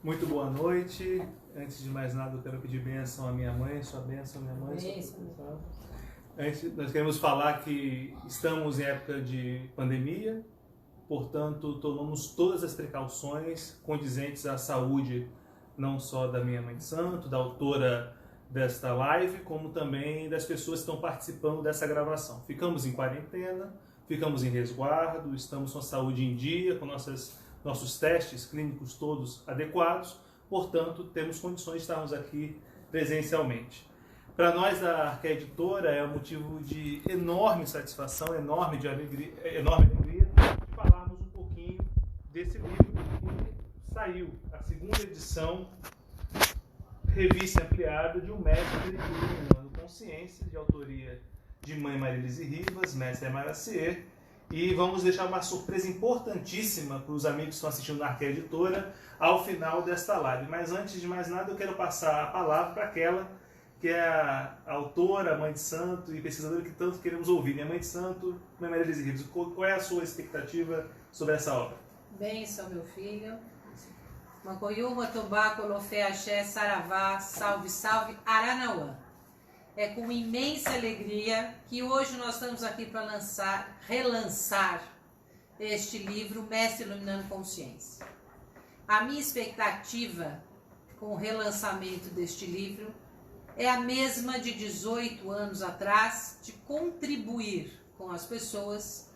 Muito boa noite. Antes de mais nada, eu quero pedir bênção à minha mãe, sua bênção, minha mãe. Nós queremos falar que estamos em época de pandemia, portanto, tomamos todas as precauções condizentes à saúde, não só da minha mãe de santo, da autora desta live, como também das pessoas que estão participando dessa gravação. Ficamos em quarentena, ficamos em resguardo, estamos com a saúde em dia, com nossos testes clínicos todos adequados, portanto, temos condições de estarmos aqui presencialmente. Para nós da Arqué Editora é um motivo de enorme satisfação, enorme alegria de falarmos um pouquinho desse livro que saiu, a segunda edição, revista ampliada de Um Mestre Iluminando Consciência, de autoria de Mãe Marilise Rivas, mestre Maracier. E vamos deixar uma surpresa importantíssima para os amigos que estão assistindo na Arqué Editora ao final desta live. Mas antes de mais nada, eu quero passar a palavra para aquela que é a autora, mãe de santo e pesquisadora que tanto queremos ouvir. Minha mãe de santo, Mãe Marilise Rivas, qual é a sua expectativa sobre essa obra? Bênção, meu filho. Macoyuma, Tobá, Colofé, Axé, Saravá, salve, salve, Aranauã. É com imensa alegria que hoje nós estamos aqui para relançar este livro, Mestre Iluminando Consciência. A minha expectativa com o relançamento deste livro é a mesma de 18 anos atrás, de contribuir com as pessoas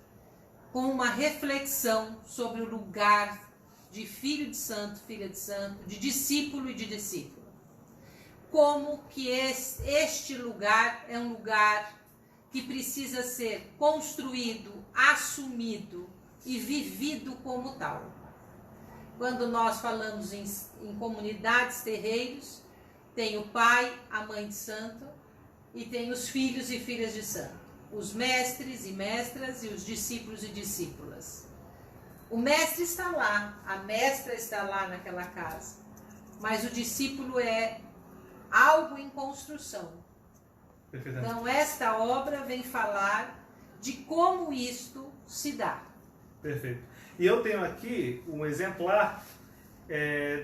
com uma reflexão sobre o lugar de filho de santo, filha de santo, de discípulo e de discípula. Como que este lugar é um lugar que precisa ser construído, assumido e vivido como tal. Quando nós falamos em comunidades, terreiros, tem o pai, a mãe de santo e tem os filhos e filhas de santo, os mestres e mestras e os discípulos e discípulas. O mestre está lá, a mestra está lá naquela casa, mas o discípulo é algo em construção. Então esta obra vem falar de como isto se dá. Perfeito. E eu tenho aqui um exemplar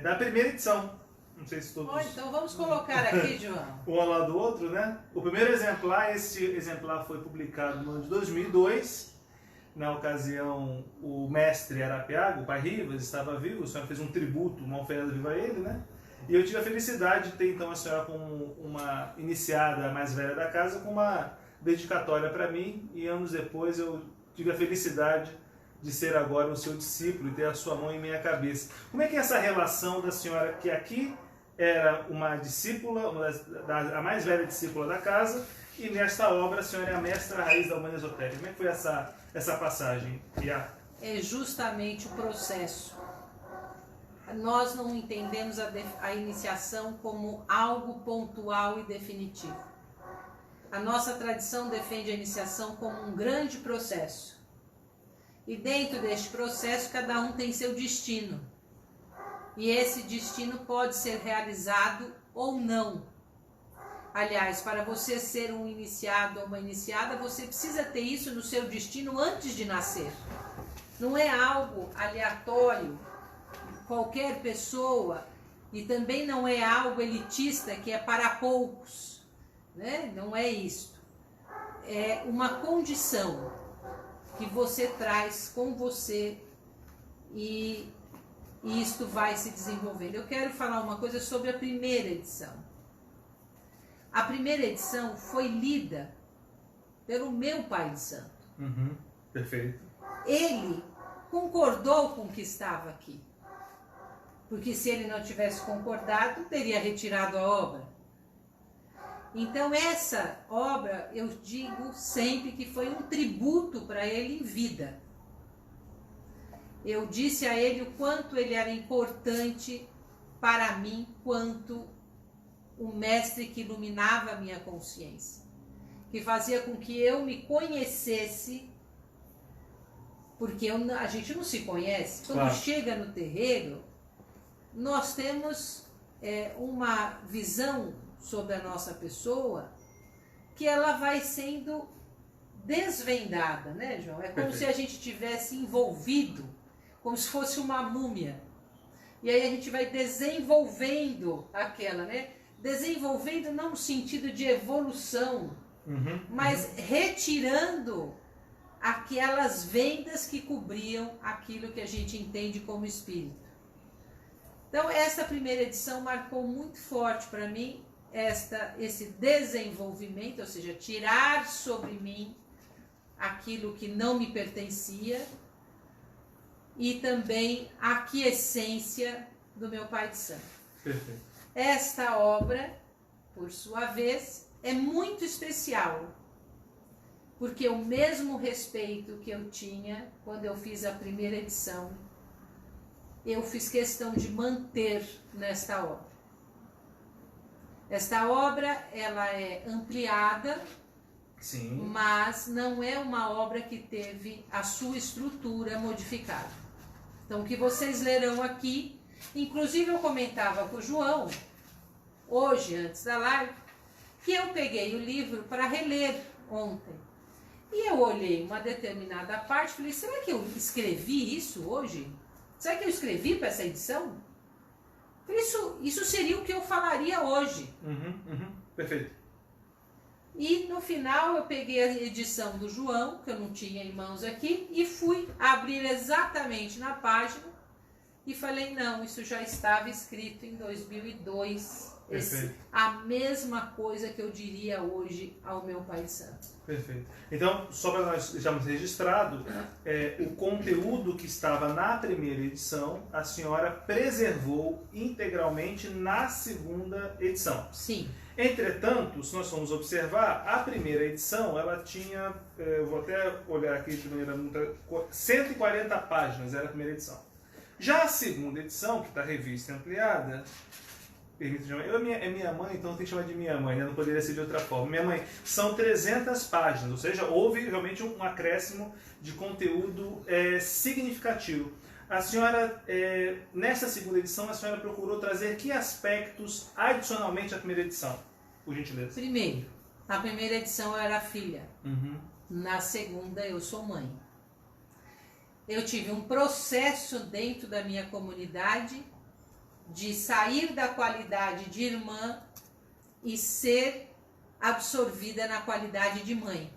da primeira edição. Não sei se todos... Então vamos colocar aqui, João. Um ao lado do outro, né? O primeiro exemplar, esse exemplar foi publicado no ano de 2002. Na ocasião, o mestre Arapiaga, o pai Rivas, estava vivo. A senhora fez um tributo, uma oferenda viva a ele, né? E eu tive a felicidade de ter então a senhora como uma iniciada mais velha da casa, com uma dedicatória para mim. E anos depois eu tive a felicidade de ser agora o seu discípulo e ter a sua mão em minha cabeça. Como é que é essa relação da senhora que aqui era uma discípula, a mais velha discípula da casa, e nesta obra a senhora é a mestra raiz da humanidade esotérica? Como é que foi essa passagem? É justamente o processo. Nós não entendemos a iniciação como algo pontual e definitivo. A nossa tradição defende a iniciação como um grande processo. E dentro deste processo, cada um tem seu destino. E esse destino pode ser realizado ou não. Aliás, para você ser um iniciado ou uma iniciada, você precisa ter isso no seu destino antes de nascer. Não é algo aleatório, qualquer pessoa, e também não é algo elitista que é para poucos, né? Não é isto. É uma condição que você traz com você e isto vai se desenvolvendo. Eu quero falar uma coisa sobre a primeira edição. A primeira edição foi lida pelo meu pai de santo. Perfeito. Ele concordou com o que estava aqui. Porque se ele não tivesse concordado, teria retirado a obra. Então essa obra, eu digo sempre que foi um tributo para ele em vida. Eu disse a ele o quanto ele era importante para mim, quanto o mestre que iluminava a minha consciência, que fazia com que eu me conhecesse, porque a gente não se conhece. Quando chega no terreiro, nós temos uma visão sobre a nossa pessoa que ela vai sendo desvendada, né, João? É como se a gente tivesse envolvido, como se fosse uma múmia. E aí a gente vai desenvolvendo aquela, né? Desenvolvendo não no sentido de evolução, mas retirando aquelas vendas que cobriam aquilo que a gente entende como espírito. Então, essa primeira edição marcou muito forte para mim esse desenvolvimento, ou seja, tirar sobre mim aquilo que não me pertencia e também a aquiescência do meu Pai de Santo. Perfeito. Esta obra, por sua vez, é muito especial, porque o mesmo respeito que eu tinha quando eu fiz a primeira edição, eu fiz questão de manter nesta obra. Esta obra, ela é ampliada, sim, mas não é uma obra que teve a sua estrutura modificada. Então, o que vocês lerão aqui, inclusive eu comentava com o João, hoje, antes da live, que eu peguei o livro para reler ontem. E eu olhei uma determinada parte e falei, será que eu escrevi isso hoje? Será que eu escrevi para essa edição? Isso seria o que eu falaria hoje. Perfeito. E no final eu peguei a edição do João, que eu não tinha em mãos aqui, e fui abrir exatamente na página e falei, não, isso já estava escrito em 2002. A mesma coisa que eu diria hoje ao meu Pai Santo. Perfeito. Então, só para nós deixarmos registrado, o conteúdo que estava na primeira edição, a senhora preservou integralmente na segunda edição. Sim. Entretanto, se nós formos observar, a primeira edição, ela tinha, vou até olhar aqui de maneira muito, 140 páginas era a primeira edição. Já a segunda edição, que está revista e ampliada, permita chamar, é minha mãe, então eu tenho que chamar de minha mãe, né? Não poderia ser de outra forma. Minha mãe, são 300 páginas, ou seja, houve realmente um acréscimo de conteúdo significativo. A senhora, nessa segunda edição, a senhora procurou trazer que aspectos adicionalmente à primeira edição, por gentileza? Primeiro, na primeira edição eu era filha, na segunda eu sou mãe. Eu tive um processo dentro da minha comunidade de sair da qualidade de irmã e ser absorvida na qualidade de mãe.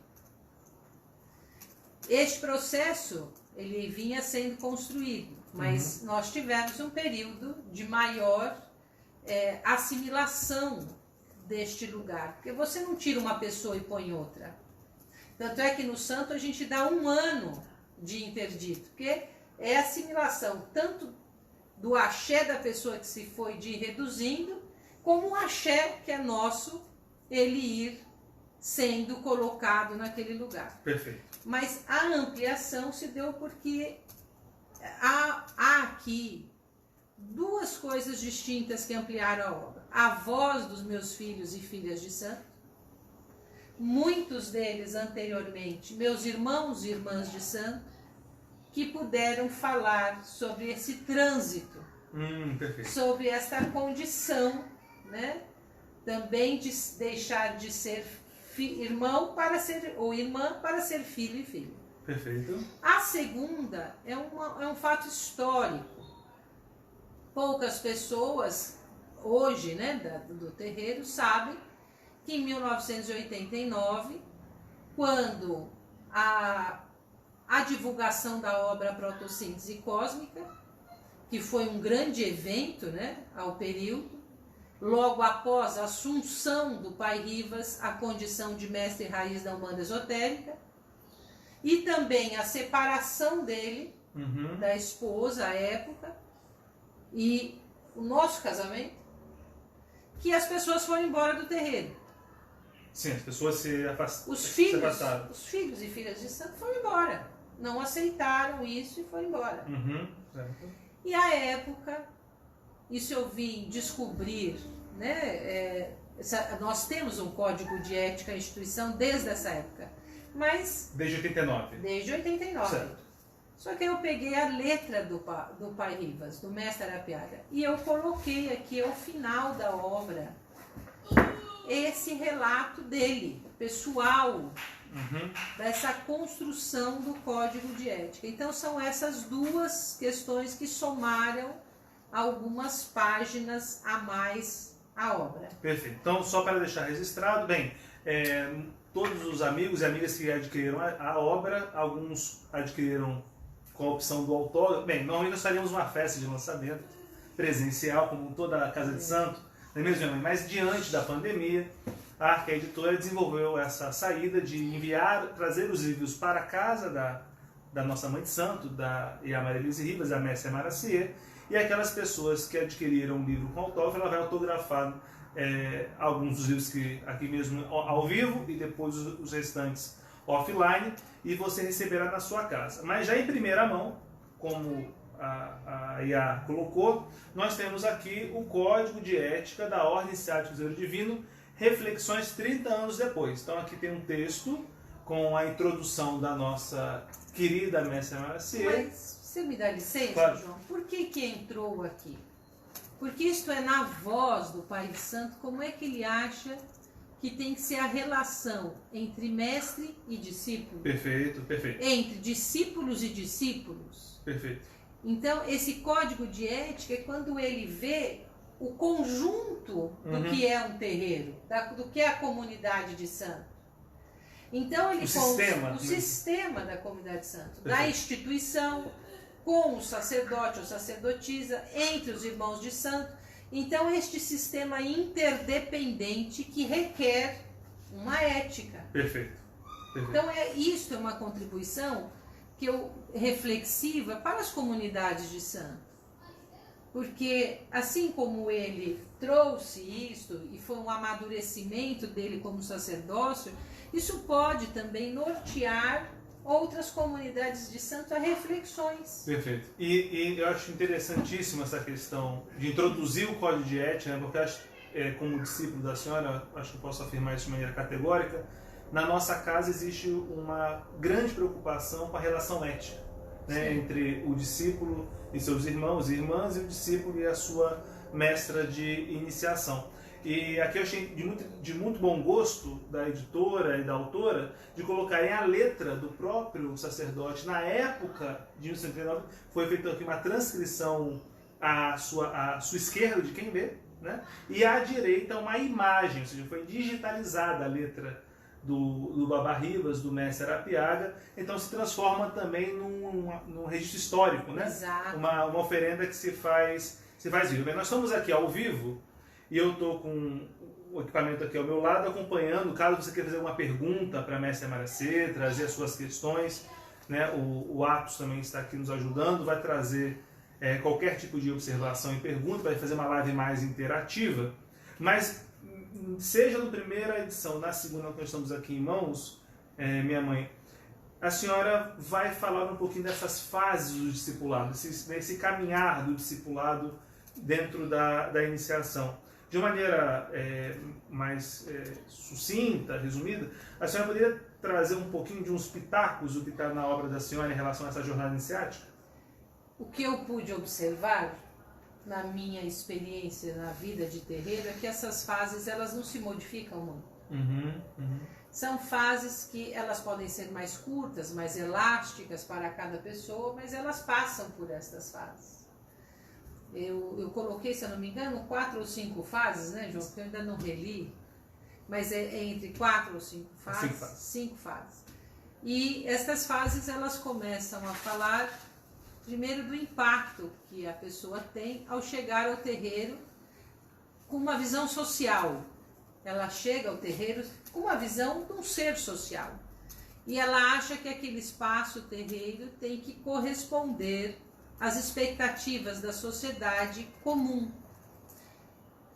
Este processo, ele vinha sendo construído, mas nós tivemos um período de maior assimilação deste lugar, porque você não tira uma pessoa e põe outra. Tanto é que no santo a gente dá 1 ano de interdito, porque é assimilação tanto do axé da pessoa que se foi de reduzindo, como o axé que é nosso, ele ir sendo colocado naquele lugar. Perfeito. Mas a ampliação se deu porque há aqui 2 coisas distintas que ampliaram a obra. A voz dos meus filhos e filhas de santo, muitos deles anteriormente, meus irmãos e irmãs de santo, que puderam falar sobre esse trânsito, sobre esta condição, né? Também de deixar de ser irmão para ser, ou irmã para ser filho e filha. Perfeito. A segunda é um fato histórico. Poucas pessoas hoje, né, do terreiro, sabem que em 1989, quando a divulgação da obra Protossíntese Cósmica, que foi um grande evento, né, ao período, logo após a assunção do Pai Rivas à condição de mestre raiz da Umbanda Esotérica, e também a separação dele da esposa à época, e o nosso casamento, que as pessoas foram embora do terreiro. Sim, as pessoas se afastaram. Os filhos e filhas de santo foram embora. Não aceitaram isso e foram embora. Certo. E à época, isso eu vim descobrir, né? Nós temos um código de ética à instituição desde essa época. Mas... Desde 89. Desde 89. Certo. Só que eu peguei a letra do Pai Rivas, do Mestre Arapiaga, e eu coloquei aqui ao final da obra esse relato dele, pessoal, dessa construção do código de ética. Então são essas 2 questões que somaram algumas páginas a mais à obra. Perfeito. Então, só para deixar registrado, bem, todos os amigos e amigas que adquiriram a obra, alguns adquiriram com a opção do autógrafo. Bem, normalmente nós faríamos uma festa de lançamento presencial, como toda a Casa de Santo, não é mesmo, minha mãe? Mas diante da pandemia, a Arca Editora desenvolveu essa saída de trazer os livros para a casa da nossa Mãe de Santo, da Maria Luísa Ribas, da Mércia Maracier, e aquelas pessoas que adquiriram um livro com autógrafo, ela vai autografar alguns dos livros que aqui mesmo ao vivo e depois os restantes offline, e você receberá na sua casa. Mas já em primeira mão, como a IA colocou, nós temos aqui o Código de Ética da Ordem Iniciática do Cruzeiro Divino, Reflexões 30 anos depois. Então aqui tem um texto com a introdução da nossa querida Mércia Maracier. Mas você me dá licença, claro, João? Por que entrou aqui? Porque isto é na voz do Pai de Santo, como é que ele acha que tem que ser a relação entre mestre e discípulo? Perfeito, perfeito. Entre discípulos e discípulos. Perfeito. Então, esse código de ética é quando ele vê o conjunto do que é um terreiro, do que é a comunidade de santo. Então, ele o sistema da comunidade de santo, da instituição, com o sacerdote ou sacerdotisa, entre os irmãos de santo. Então, este sistema interdependente que requer uma ética. Perfeito. Perfeito. Então, isso é uma contribuição reflexiva para as comunidades de santo. Porque, assim como ele trouxe isso, e foi um amadurecimento dele como sacerdócio, isso pode também nortear outras comunidades de santo a reflexões. Perfeito. E eu acho interessantíssima essa questão de introduzir o código de ética, né? Porque acho, como discípulo da senhora, acho que eu posso afirmar isso de maneira categórica, na nossa casa existe uma grande preocupação com a relação ética, né? Entre o discípulo e seus irmãos e irmãs, e o discípulo e a sua mestra de iniciação. E aqui eu achei de muito bom gosto da editora e da autora de colocarem a letra do próprio sacerdote. Na época de 1939, foi feita aqui uma transcrição à sua esquerda, de quem vê, né? E à direita uma imagem, ou seja, foi digitalizada a letra do Baba Ribas, do mestre Arapiaga, então se transforma também num registro histórico, né? Exato. Uma oferenda que se faz vivo. Bem, nós estamos aqui ao vivo, e eu estou com o equipamento aqui ao meu lado, acompanhando. Caso você queira fazer alguma pergunta para a Mércia Maracier, trazer as suas questões, né? O Atos também está aqui nos ajudando, vai trazer qualquer tipo de observação e pergunta, vai fazer uma live mais interativa. Mas, seja na primeira edição, na segunda, que nós estamos aqui em mãos, minha mãe, a senhora vai falar um pouquinho dessas fases do discipulado, desse caminhar do discipulado dentro da iniciação. De uma maneira mais sucinta, resumida, a senhora poderia trazer um pouquinho de uns pitacos do que está na obra da senhora em relação a essa jornada iniciática? O que eu pude observar na minha experiência na vida de terreiro é que essas fases elas não se modificam muito. São fases que elas podem ser mais curtas, mais elásticas para cada pessoa, mas elas passam por estas fases. Eu coloquei, se eu não me engano, 4 ou 5 fases, né, João? Porque eu ainda não reli, mas é entre 4 ou 5 fases. 5 fases. E estas fases, elas começam a falar, primeiro, do impacto que a pessoa tem ao chegar ao terreiro com uma visão social. Ela chega ao terreiro com uma visão de um ser social. E ela acha que aquele espaço terreiro tem que corresponder as expectativas da sociedade comum.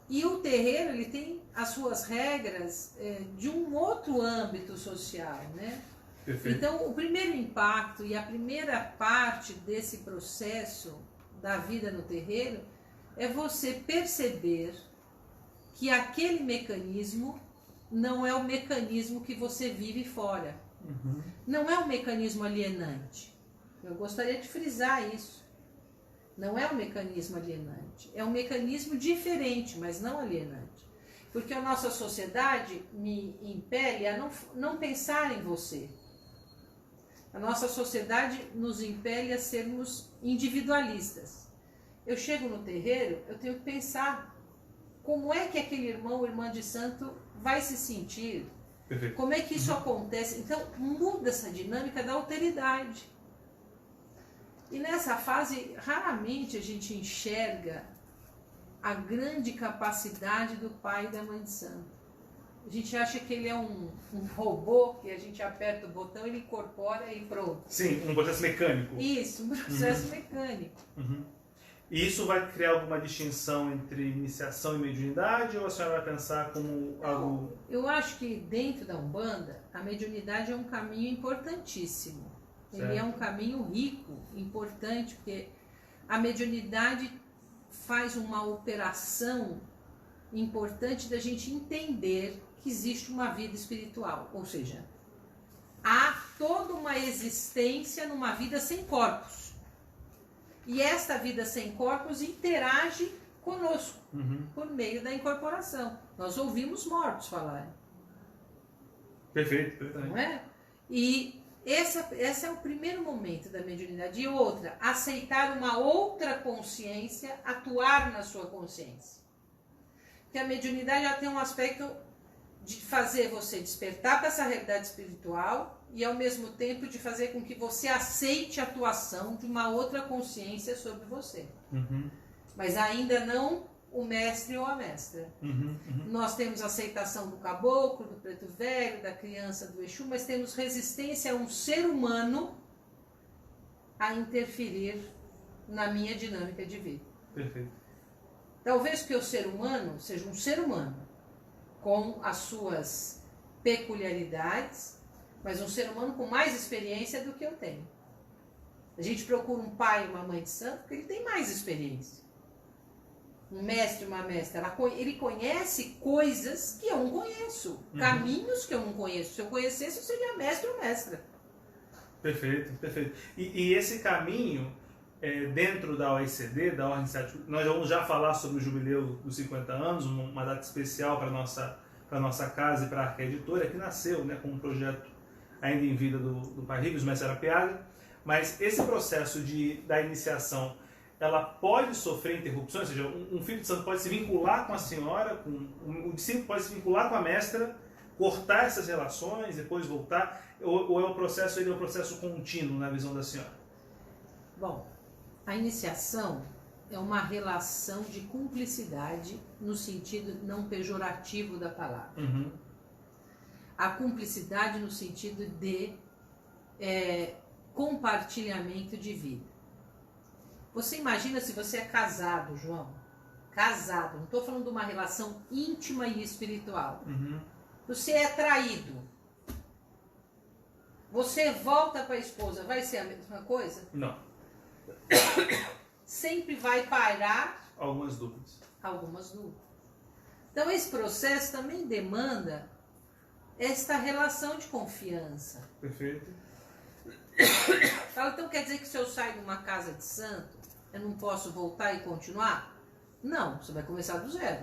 E o terreiro ele tem as suas regras de um outro âmbito social, né? Perfeito. Então, o primeiro impacto e a primeira parte desse processo da vida no terreiro é você perceber que aquele mecanismo não é o mecanismo que você vive fora. Não é um mecanismo alienante. Eu gostaria de frisar isso. Não é um mecanismo alienante, é um mecanismo diferente, mas não alienante. Porque a nossa sociedade me impele a não pensar em você. A nossa sociedade nos impele a sermos individualistas. eu chego no terreiro, eu tenho que pensar como é que aquele irmão ou irmã de santo vai se sentir. Perfeito. Como é que isso acontece? Então, muda essa dinâmica da alteridade. E nessa fase, raramente a gente enxerga a grande capacidade do pai e da mãe de santo. A gente acha que ele é um robô, que a gente aperta o botão, ele incorpora e pronto. Sim, um processo mecânico. Isso, um processo mecânico. E isso vai criar alguma distinção entre iniciação e mediunidade, ou a senhora vai pensar como algo... Eu acho que dentro da Umbanda, a mediunidade é um caminho importantíssimo. Certo. Ele é um caminho rico, importante, porque a mediunidade faz uma operação importante da gente entender que existe uma vida espiritual. Ou seja, há toda uma existência numa vida sem corpos. E esta vida sem corpos interage conosco, por meio da incorporação. Nós ouvimos mortos falarem. Perfeito. Não é? E esse é o primeiro momento da mediunidade. E outra, aceitar uma outra consciência, atuar na sua consciência. Porque a mediunidade já tem um aspecto de fazer você despertar para essa realidade espiritual e ao mesmo tempo de fazer com que você aceite a atuação de uma outra consciência sobre você. Mas ainda não o mestre ou a mestra. Nós temos aceitação do caboclo, do preto velho, da criança, do Exu, mas temos resistência a um ser humano a interferir na minha dinâmica de vida. Perfeito. Talvez que o ser humano seja um ser humano com as suas peculiaridades, mas um ser humano com mais experiência do que eu tenho. A gente procura um pai e uma mãe de santo porque ele tem mais experiência. Um mestre e uma mestra, ele conhece coisas que eu não conheço, caminhos que eu não conheço. Se eu conhecesse, eu seria mestre ou mestra. Perfeito, perfeito. E esse caminho, dentro da OECD, da Ordem Sete, nós vamos já falar sobre o jubileu dos 50 anos, uma data especial para a nossa casa e para a Arca Editora, que nasceu, né, com um projeto ainda em vida do pai Ribas, mestre Arapiaga. Mas esse processo da iniciação, ela pode sofrer interrupções, ou seja, um filho de santo pode se vincular com a senhora, o discípulo pode se vincular com a mestra, cortar essas relações, depois voltar, ou é um processo contínuo na visão da senhora? Bom, a iniciação é uma relação de cumplicidade no sentido não pejorativo da palavra. A cumplicidade no sentido de compartilhamento de vida. Você imagina se você é casado, João? Casado, não estou falando de uma relação íntima e espiritual. Você é traído. Você volta para a esposa, vai ser a mesma coisa? Não. Sempre vai parar algumas dúvidas. Então esse processo também demanda esta relação de confiança. Perfeito. Então quer dizer que se eu sair de uma casa de santo, eu não posso voltar e continuar? Não, você vai começar do zero.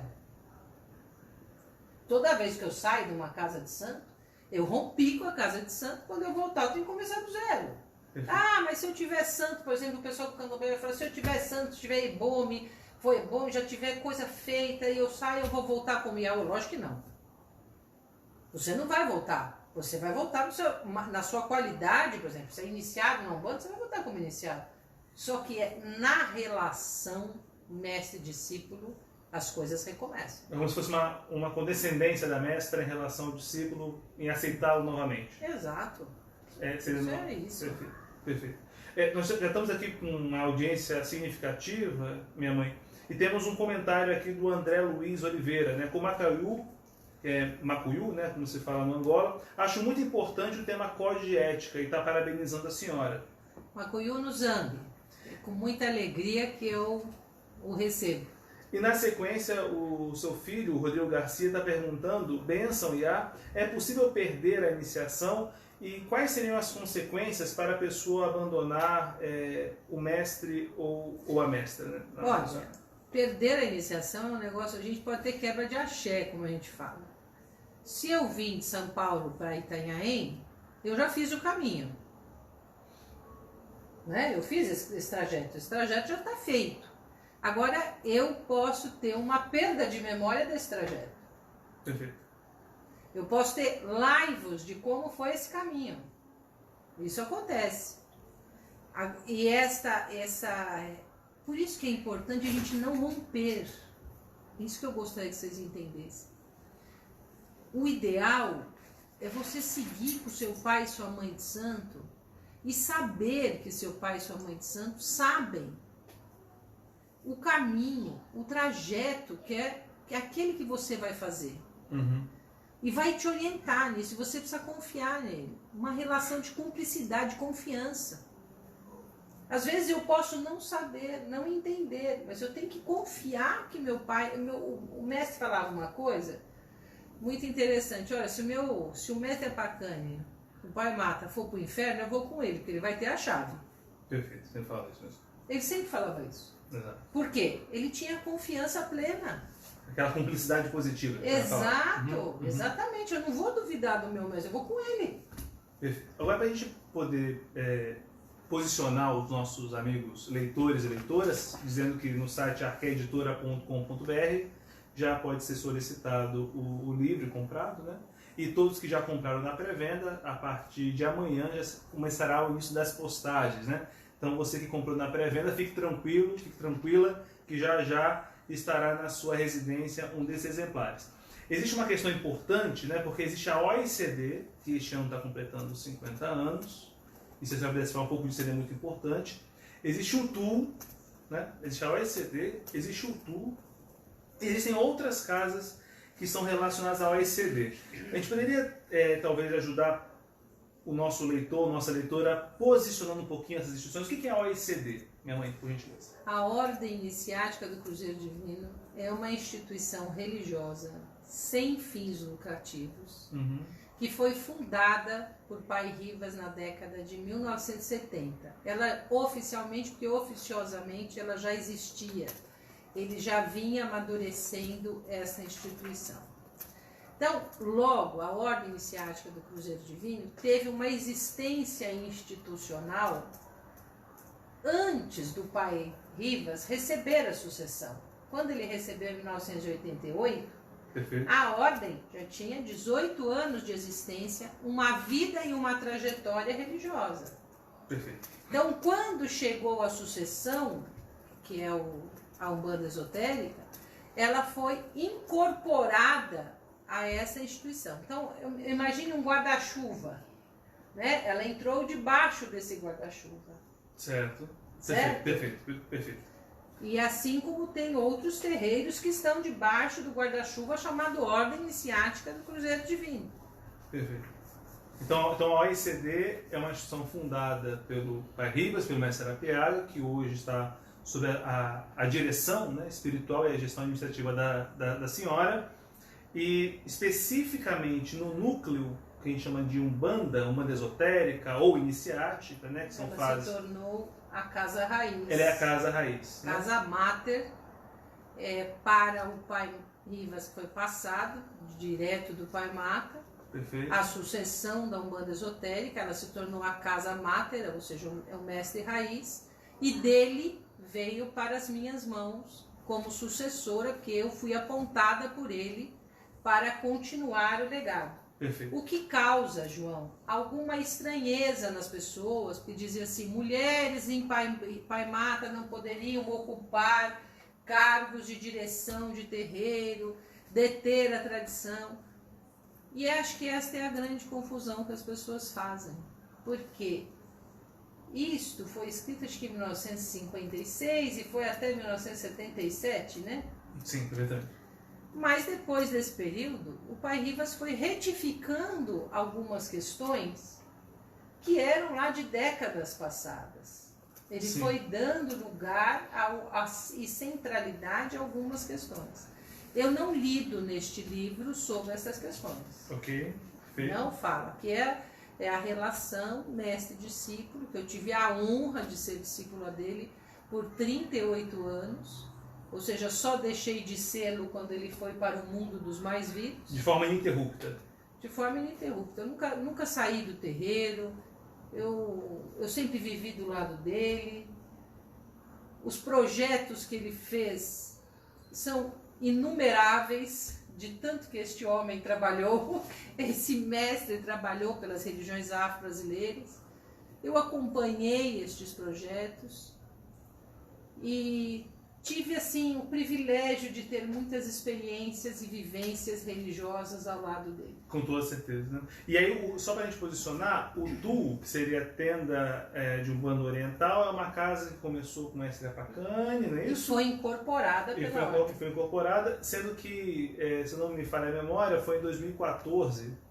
Toda vez que eu saio de uma casa de santo, eu rompi com a casa de santo, quando eu voltar eu tenho que começar do zero. Perfeito. Ah, mas se eu tiver santo, por exemplo, o pessoal do candomblé vai falar, se eu tiver santo, se tiver ebome, foi bom, já tiver coisa feita e eu saio, eu vou voltar como Iaô? Lógico que não. Você não vai voltar. Você vai voltar na sua qualidade, por exemplo, você é iniciado na Umbanda, você vai voltar como iniciado. Só que na relação mestre-discípulo, as coisas recomeçam. É como se fosse uma condescendência da mestra em relação ao discípulo em aceitá-lo novamente. Exato. É isso. Perfeito. Nós já estamos aqui com uma audiência significativa, minha mãe, e temos um comentário aqui do André Luiz Oliveira, né, com Macuyu, né, como se fala no Angola. Acho muito importante o tema código de ética e está parabenizando a senhora. Macuyu no Zambi. É com muita alegria que eu o recebo. E na sequência, o seu filho, o Rodrigo Garcia, está perguntando, bênção, Iá, é possível perder a iniciação? E quais seriam as consequências para a pessoa abandonar o mestre ou a mestra? Né? Olha, perder a iniciação é um negócio, a gente pode ter quebra de axé, como a gente fala. Se eu vim de São Paulo para Itanhaém, eu já fiz o caminho. Né? Eu fiz esse trajeto já está feito. Agora, eu posso ter uma perda de memória desse trajeto. Perfeito. Eu posso ter laivos de como foi esse caminho. Isso acontece. E por isso que é importante a gente não romper. Isso que eu gostaria que vocês entendessem. O ideal é você seguir com seu pai e sua mãe de santo e saber que seu pai e sua mãe de santo sabem o caminho, o trajeto que é aquele que você vai fazer. Uhum. E vai te orientar nisso, você precisa confiar nele. Uma relação de cumplicidade, de confiança. Às vezes eu posso não saber, não entender, mas eu tenho que confiar que meu pai... O mestre falava uma coisa muito interessante. Olha, se o mestre Pacani, o pai mata, for pro inferno, eu vou com ele, porque ele vai ter a chave. Perfeito, você fala isso mesmo. Ele sempre falava isso. Exato. Por quê? Ele tinha confiança plena. Aquela cumplicidade positiva. Exato, exatamente. Eu não vou duvidar do meu mestre, eu vou com ele. Perfeito. Agora, para a gente poder posicionar os nossos amigos leitores e leitoras, dizendo que no site arqueeditora.com.br já pode ser solicitado o livro comprado, né? E todos que já compraram na pré-venda, a partir de amanhã já começará o início das postagens, né? Então você que comprou na pré-venda, fique tranquilo, fique tranquila, que já estará na sua residência um desses exemplares. Existe uma questão importante, né? Porque existe a OECD, que este ano está completando 50 anos, e se você vai falar um pouco disso, é muito importante. Existe o TUL, né? Existe a OECD, existe o TUL, existem outras casas que são relacionadas à OECD. A gente poderia, talvez, ajudar o nosso leitor, nossa leitora, posicionando um pouquinho essas instituições. O que é a OECD, minha mãe, por gentileza? A Ordem Iniciática do Cruzeiro Divino é uma instituição religiosa sem fins lucrativos, que foi fundada por Pai Rivas na década de 1970. Ela oficialmente, porque oficiosamente ela já existia, ele já vinha amadurecendo essa instituição. Então, logo, a Ordem Iniciática do Cruzeiro Divino teve uma existência institucional antes do Pai Rivas receber a sucessão. Quando ele recebeu em 1988, perfeito, a Ordem já tinha 18 anos de existência, uma vida e uma trajetória religiosa. Perfeito. Então, quando chegou a sucessão, que é a Umbanda Esotérica, ela foi incorporada a essa instituição. Então, imagine um guarda-chuva, né? Ela entrou debaixo desse guarda-chuva. Certo. Certo? Perfeito. E assim como tem outros terreiros que estão debaixo do guarda-chuva chamado Ordem Iniciática do Cruzeiro Divino. Perfeito. Então a OECD é uma instituição fundada pelo Pai Rivas, pelo mestre Arapiaga, que hoje está sob a direção, né, espiritual e a gestão administrativa da senhora. E especificamente no núcleo que a gente chama de Umbanda esotérica ou iniciática, né, que são fases. Ela se tornou a Casa Raiz. Ela é a Casa Raiz. Casa Máter, para o Pai Rivas foi passado, direto do Pai Mata. Perfeito. A sucessão da Umbanda Esotérica, ela se tornou a Casa Máter, ou seja, é o Mestre Raiz, e dele veio para as minhas mãos como sucessora, porque eu fui apontada por ele para continuar o legado. Perfeito. O que causa, João, alguma estranheza nas pessoas que diziam assim, mulheres em Pai Mata não poderiam ocupar cargos de direção de terreiro, deter a tradição. E acho que esta é a grande confusão que as pessoas fazem. Porque isto foi escrito acho que em 1956 e foi até 1977, né? Sim, verdade. Mas depois desse período, o Pai Rivas foi retificando algumas questões que eram lá de décadas passadas. Ele Sim. foi dando lugar e centralidade a algumas questões. Eu não lido neste livro sobre essas questões. Ok. Perfeito. Não fala, que é a relação mestre-discípulo, que eu tive a honra de ser discípula dele por 38 anos. Ou seja, só deixei de sê-lo quando ele foi para o mundo dos mais vivos. De forma ininterrupta. De forma ininterrupta. Eu nunca saí do terreiro, eu sempre vivi do lado dele. os projetos que ele fez são inumeráveis, de tanto que este homem trabalhou, esse mestre trabalhou pelas religiões afro-brasileiras. Eu acompanhei estes projetos e tive assim o privilégio de ter muitas experiências e vivências religiosas ao lado dele. Com toda certeza, né? E aí, só para a gente posicionar, o Tu, que seria a tenda de Umbanda Oriental, é uma casa que começou com o mestre Apacani, não é isso? E foi incorporada pela ordem. Foi incorporada, sendo que, se não me falha a memória, foi em 2014.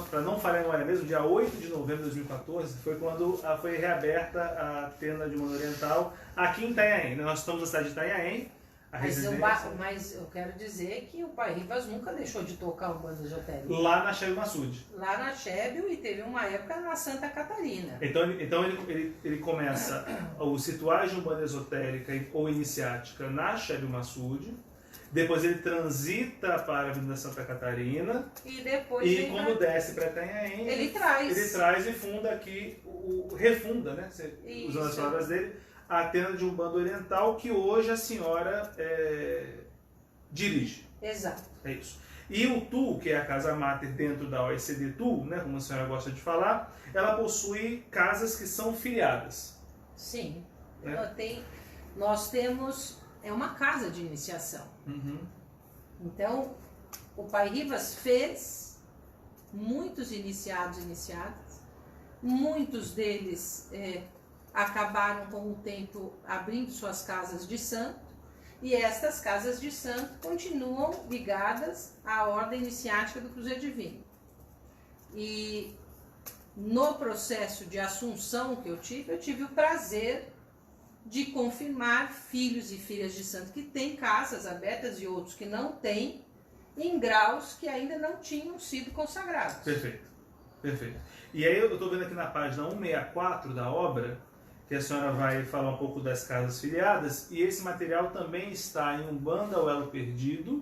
Para não falhar a memória mesmo, dia 8 de novembro de 2014, foi quando foi reaberta a tenda de Umbanda Oriental aqui em Itanhaém. Nós estamos na cidade de Itanhaém, a residência. Mas eu quero dizer que o Pai Rivas nunca deixou de tocar Umbanda Esotérica. Lá na Chébio Massude. Lá na Chébio, e teve uma época na Santa Catarina. Então ele começa o Situais de Umbanda Esotérica ou Iniciática na Chébio Massude. Depois ele transita para a Avenida Santa Catarina. E depois quando desce para Itanhaém, ele traz e funda aqui, refunda, né? Usando as palavras dele, a tenda de Umbanda Oriental, que hoje a senhora dirige. Exato. É isso. E o Tu, que é a casa máter dentro da OECD Tu, né, como a senhora gosta de falar, ela possui casas que são filiadas. Sim. Né? Nós temos... É uma casa de iniciação. Uhum. Então, o Pai Rivas fez muitos iniciados e iniciadas. Muitos deles acabaram com o tempo abrindo suas casas de santo. E estas casas de santo continuam ligadas à ordem iniciática do Cruzeiro Divino. E no processo de assunção que eu tive o prazer de confirmar filhos e filhas de santo que têm casas abertas e outros que não têm, em graus que ainda não tinham sido consagrados. Perfeito, perfeito. E aí eu estou vendo aqui na página 164 da obra, que a senhora vai falar um pouco das casas filiadas, e esse material também está em Umbanda, o Elo Perdido.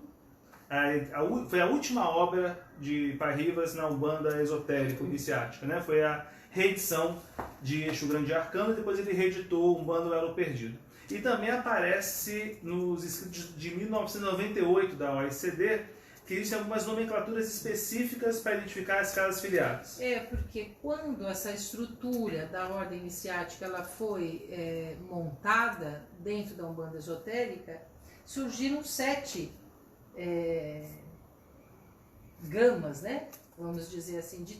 Foi a última obra de Pai Rivas na Umbanda Esotérica Iniciática, né? Foi a reedição de Exu Grande Arcano, e depois ele reeditou Umbanda, o Elo Perdido. E também aparece nos escritos de 1998 da OECD, que existem algumas nomenclaturas específicas para identificar as casas filiadas. Porque quando essa estrutura da ordem iniciática ela foi montada dentro da Umbanda Esotérica, surgiram 7 gamas, né? Vamos dizer assim, de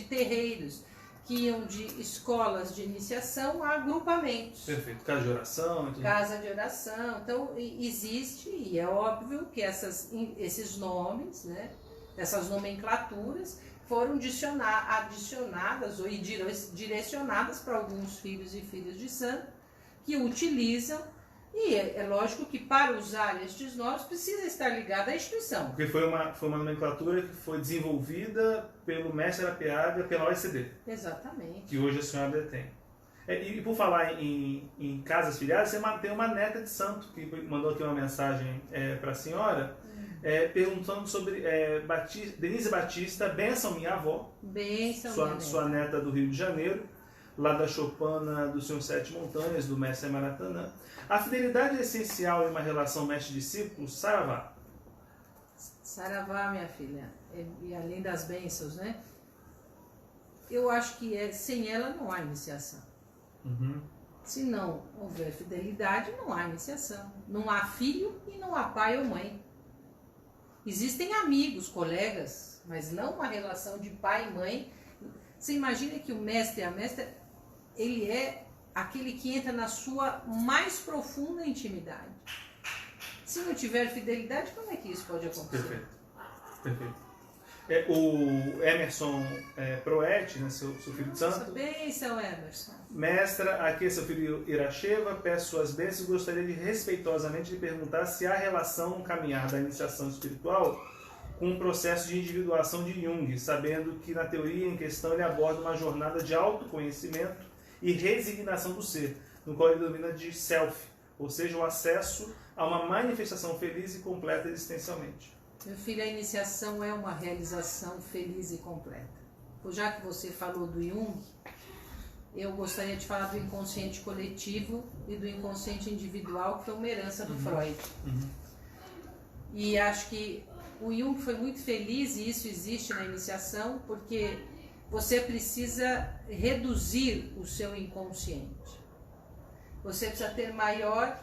terreiros, que iam de escolas de iniciação a agrupamentos. Perfeito. Casa de oração e tudo. Casa de oração. Então, existe, e é óbvio que esses nomes, né, essas nomenclaturas, foram adicionadas ou direcionadas para alguns filhos e filhas de santo que utilizam. E é lógico que para usar estes nomes precisa estar ligado à instituição. Porque foi uma nomenclatura que foi desenvolvida pelo mestre Arapiaga, pela OECD. Exatamente. Que hoje a senhora detém. E por falar em casas filiadas, você tem uma neta de santo que mandou aqui uma mensagem para a senhora, perguntando sobre Denise Batista, benção minha avó, sua neta do Rio de Janeiro, lá da Chopana do Senhor Sete Montanhas, do mestre Maratanã. A fidelidade é essencial em uma relação mestre-discípulo? Saravá. Saravá, minha filha. E além das bênçãos, né? Eu acho que sem ela não há iniciação. Uhum. Se não houver fidelidade, não há iniciação. Não há filho e não há pai ou mãe. Existem amigos, colegas, mas não uma relação de pai e mãe. Você imagina que o mestre e a mestra, ele é aquele que entra na sua mais profunda intimidade. Se não tiver fidelidade, como é que isso pode acontecer? Perfeito. Perfeito. O Emerson Proete, né, seu filho de santo. Bênção, Emerson. Mestra, aqui é seu filho Iracheva, peço suas bênçãos e gostaria de respeitosamente lhe perguntar se há relação no caminhar da iniciação espiritual com o processo de individuação de Jung, sabendo que na teoria em questão ele aborda uma jornada de autoconhecimento e resignação do ser, no qual ele denomina de self, ou seja, o acesso a uma manifestação feliz e completa existencialmente. Meu filho, a iniciação é uma realização feliz e completa. Já que você falou do Jung, eu gostaria de falar do inconsciente coletivo e do inconsciente individual, que foi uma herança do Freud. E acho que o Jung foi muito feliz, e isso existe na iniciação, porque você precisa reduzir o seu inconsciente. Você precisa ter maior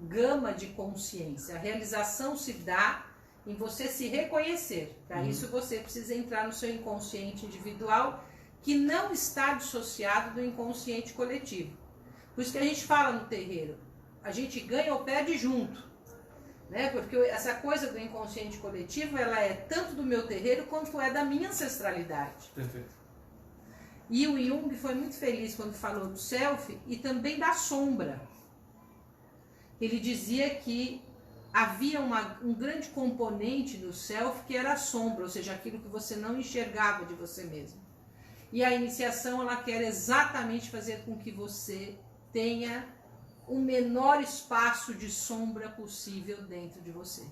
gama de consciência. A realização se dá em você se reconhecer. Para isso você precisa entrar no seu inconsciente individual, que não está dissociado do inconsciente coletivo. Por isso que a gente fala no terreiro, a gente ganha ou perde junto, né? Porque essa coisa do inconsciente coletivo, ela é tanto do meu terreiro quanto é da minha ancestralidade. Perfeito. E o Jung foi muito feliz quando falou do self e também da sombra. Ele dizia que havia um grande componente do self que era a sombra, ou seja, aquilo que você não enxergava de você mesmo. E a iniciação, ela quer exatamente fazer com que você tenha o menor espaço de sombra possível dentro de você.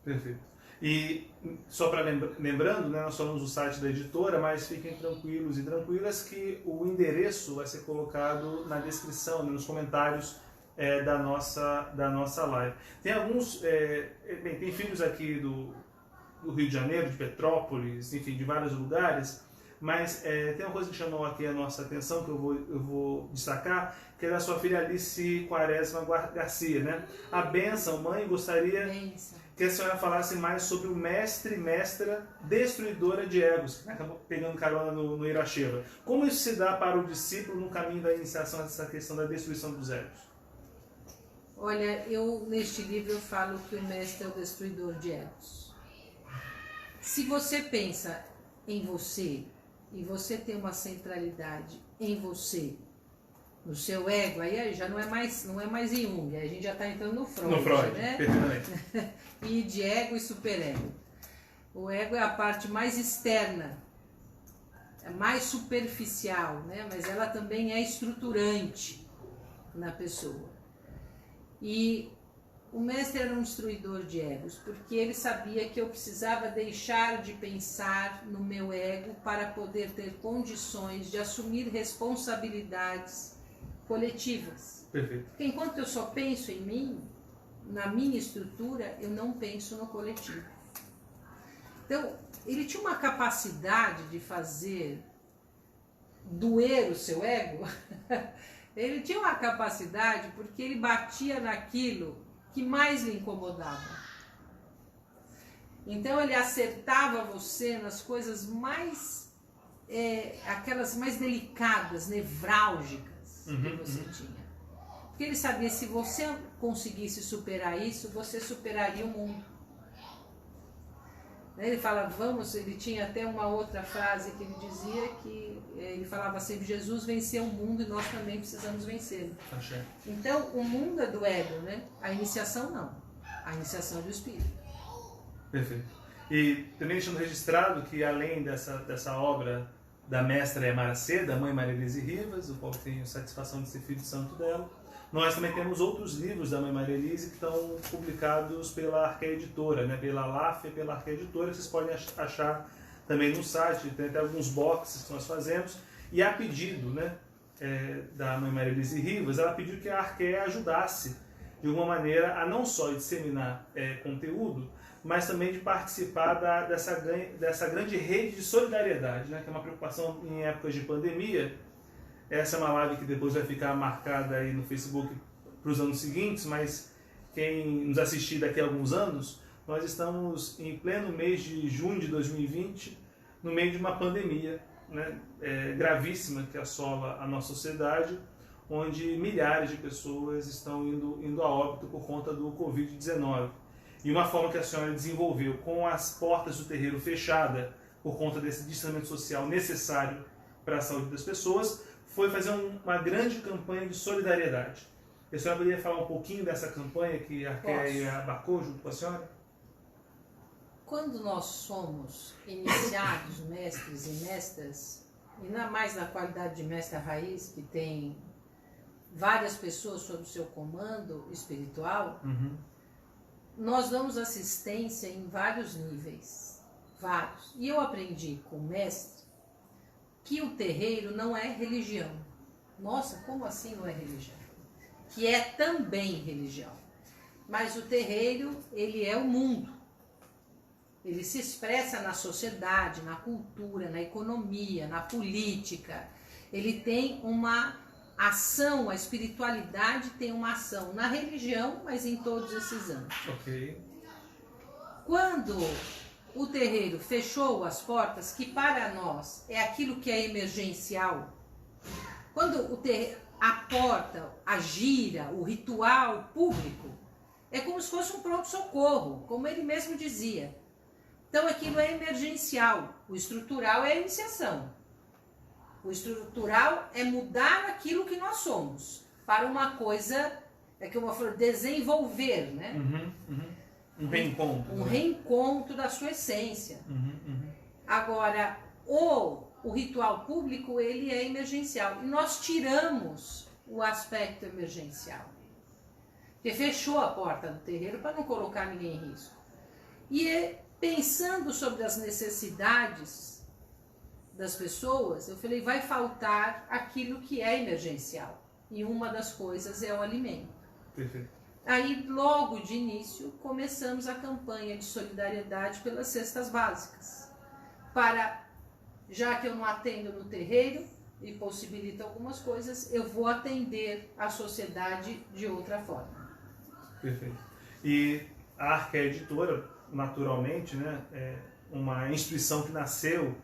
Perfeito. E só para lembrando, né, nós falamos do site da editora, mas fiquem tranquilos e tranquilas que o endereço vai ser colocado na descrição, né, nos comentários da nossa live. Tem alguns, bem, tem filhos aqui do Rio de Janeiro, de Petrópolis, enfim, de vários lugares, mas tem uma coisa que chamou aqui a nossa atenção, que eu vou destacar, que é da sua filha Alice Quaresma Garcia, né? A bênção, mãe, gostaria que a senhora falasse mais sobre o mestre e mestra destruidora de egos, que acabou pegando carona no Iracheva. Como isso se dá para o discípulo no caminho da iniciação dessa questão da destruição dos egos? Olha, neste livro eu falo que o mestre é o destruidor de egos. Se você pensa em você, e você tem uma centralidade em você, no seu ego, aí já não é mais em Jung, aí a gente já está entrando no Freud. No Freud, né? Perfeitamente. E de ego e superego. O ego é a parte mais externa, é mais superficial, né? Mas ela também é estruturante na pessoa. E o mestre era um destruidor de egos, porque ele sabia que eu precisava deixar de pensar no meu ego para poder ter condições de assumir responsabilidades coletivas. Perfeito. Porque enquanto eu só penso em mim, na minha estrutura, eu não penso no coletivo. Então, ele tinha uma capacidade de fazer doer o seu ego. Ele tinha uma capacidade porque ele batia naquilo que mais lhe incomodava. Então ele acertava você nas coisas mais, aquelas mais delicadas, nevrálgicas que você tinha. Porque ele sabia que se você conseguisse superar isso, você superaria o mundo. Ele fala, ele tinha até uma outra frase que ele dizia, que ele falava sempre, Jesus venceu o mundo e nós também precisamos vencê-lo. Então, o mundo é do ego, né? A iniciação não. A iniciação é do espírito. Perfeito. E também deixando registrado que, além dessa obra da mestra Emara Seda, mãe Maria Elise Rivas, o qual tenho satisfação de ser filho de santo dela, nós também temos outros livros da mãe Maria Elise que estão publicados pela Arqué Editora, né? Pela LAF e pela Arqué Editora, que vocês podem achar também no site. Tem até alguns boxes que nós fazemos. E a pedido, né, da mãe Maria Elise Rivas, ela pediu que a Arqué ajudasse de alguma maneira a não só disseminar conteúdo, mas também de participar dessa grande rede de solidariedade, né? Que é uma preocupação em épocas de pandemia. Essa é uma live que depois vai ficar marcada aí no Facebook para os anos seguintes, mas quem nos assistir daqui a alguns anos, nós estamos em pleno mês de junho de 2020, no meio de uma pandemia, né, gravíssima que assola a nossa sociedade, onde milhares de pessoas estão indo a óbito por conta do Covid-19. E uma forma que a senhora desenvolveu, com as portas do terreiro fechadas, por conta desse distanciamento social necessário para a saúde das pessoas, foi fazer uma grande campanha de solidariedade. A senhora poderia falar um pouquinho dessa campanha que a Arqué abarcou junto com a senhora? Quando nós somos iniciados, mestres e mestras, e ainda mais na qualidade de mestra raiz, que tem várias pessoas sob o seu comando espiritual, nós damos assistência em vários níveis. Vários. E eu aprendi com o mestre que o terreiro não é religião. Nossa, como assim não é religião? Que é também religião. Mas o terreiro, ele é o mundo. Ele se expressa na sociedade, na cultura, na economia, na política. Ele tem uma ação, a espiritualidade tem uma ação na religião, mas em todos esses âmbitos. Ok. Quando o terreiro fechou as portas, que para nós é aquilo que é emergencial, quando a porta, a gira, o ritual público, é como se fosse um pronto-socorro, como ele mesmo dizia. Então aquilo é emergencial, o estrutural é a iniciação. O estrutural é mudar aquilo que nós somos para uma coisa, é que eu vou falar, desenvolver, né? Um reencontro. Um reencontro da sua essência. Agora, o ritual público, ele é emergencial. E nós tiramos o aspecto emergencial. Porque fechou a porta do terreiro para não colocar ninguém em risco. E pensando sobre as necessidades das pessoas, eu falei, vai faltar aquilo que é emergencial. E uma das coisas é o alimento. Perfeito. Aí, logo de início, começamos a campanha de solidariedade pelas cestas básicas. Para, já que eu não atendo no terreiro e possibilita algumas coisas, eu vou atender a sociedade de outra forma. Perfeito. E a Arca Editora, naturalmente, né, é uma instituição que nasceu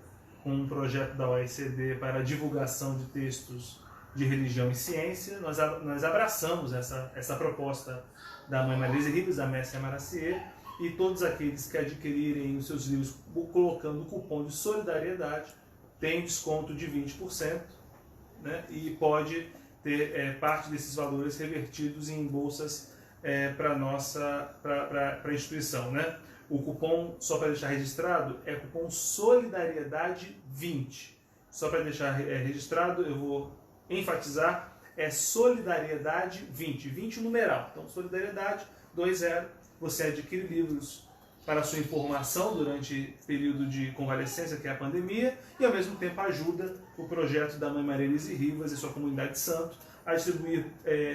com um projeto da OECD para a divulgação de textos de religião e ciência. Nós abraçamos essa proposta da Mãe Marilise Ribas, da Mestre Amaraciê, e todos aqueles que adquirirem os seus livros colocando o cupom de solidariedade tem desconto de 20%, né, e pode ter parte desses valores revertidos em bolsas para a instituição, né? O cupom, só para deixar registrado, é cupom Solidariedade 20. Só para deixar registrado, eu vou enfatizar, é Solidariedade 20. 20 numeral. Então, Solidariedade 20. Você adquire livros para sua informação durante o período de convalescência, que é a pandemia, e ao mesmo tempo ajuda o projeto da Mãe Marilise Ribas e sua comunidade de santo a distribuir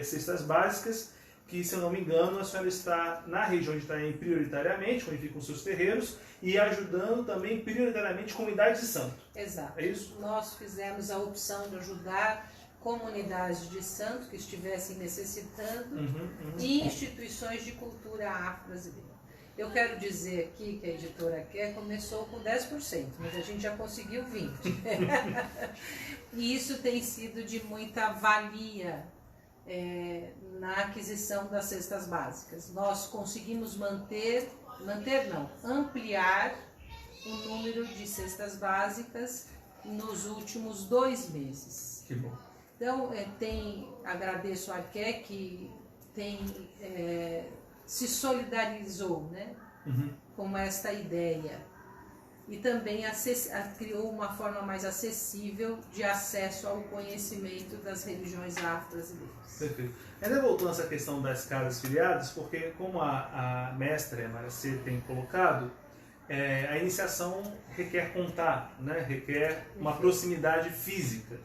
cestas básicas, que, se eu não me engano, a senhora está na região de Itaém prioritariamente, onde ficam os seus terreiros, e ajudando também prioritariamente comunidades de santo. Exato. É isso? Nós fizemos a opção de ajudar comunidades de santo que estivessem necessitando e instituições de cultura afro-brasileira. Eu quero dizer aqui que a editora Quer começou com 10%, mas a gente já conseguiu 20%. E isso tem sido de muita valia na aquisição das cestas básicas. Nós conseguimos ampliar o número de cestas básicas nos últimos 2 meses. Que bom. Então, agradeço a Arqué que se solidarizou, né, com esta ideia. E também criou uma forma mais acessível de acesso ao conhecimento das religiões afro-brasileiras. Perfeito. Ainda voltando a essa questão das casas filiadas, porque como a mestra Amaraciê tem colocado, a iniciação requer contato, né? Requer uma proximidade física.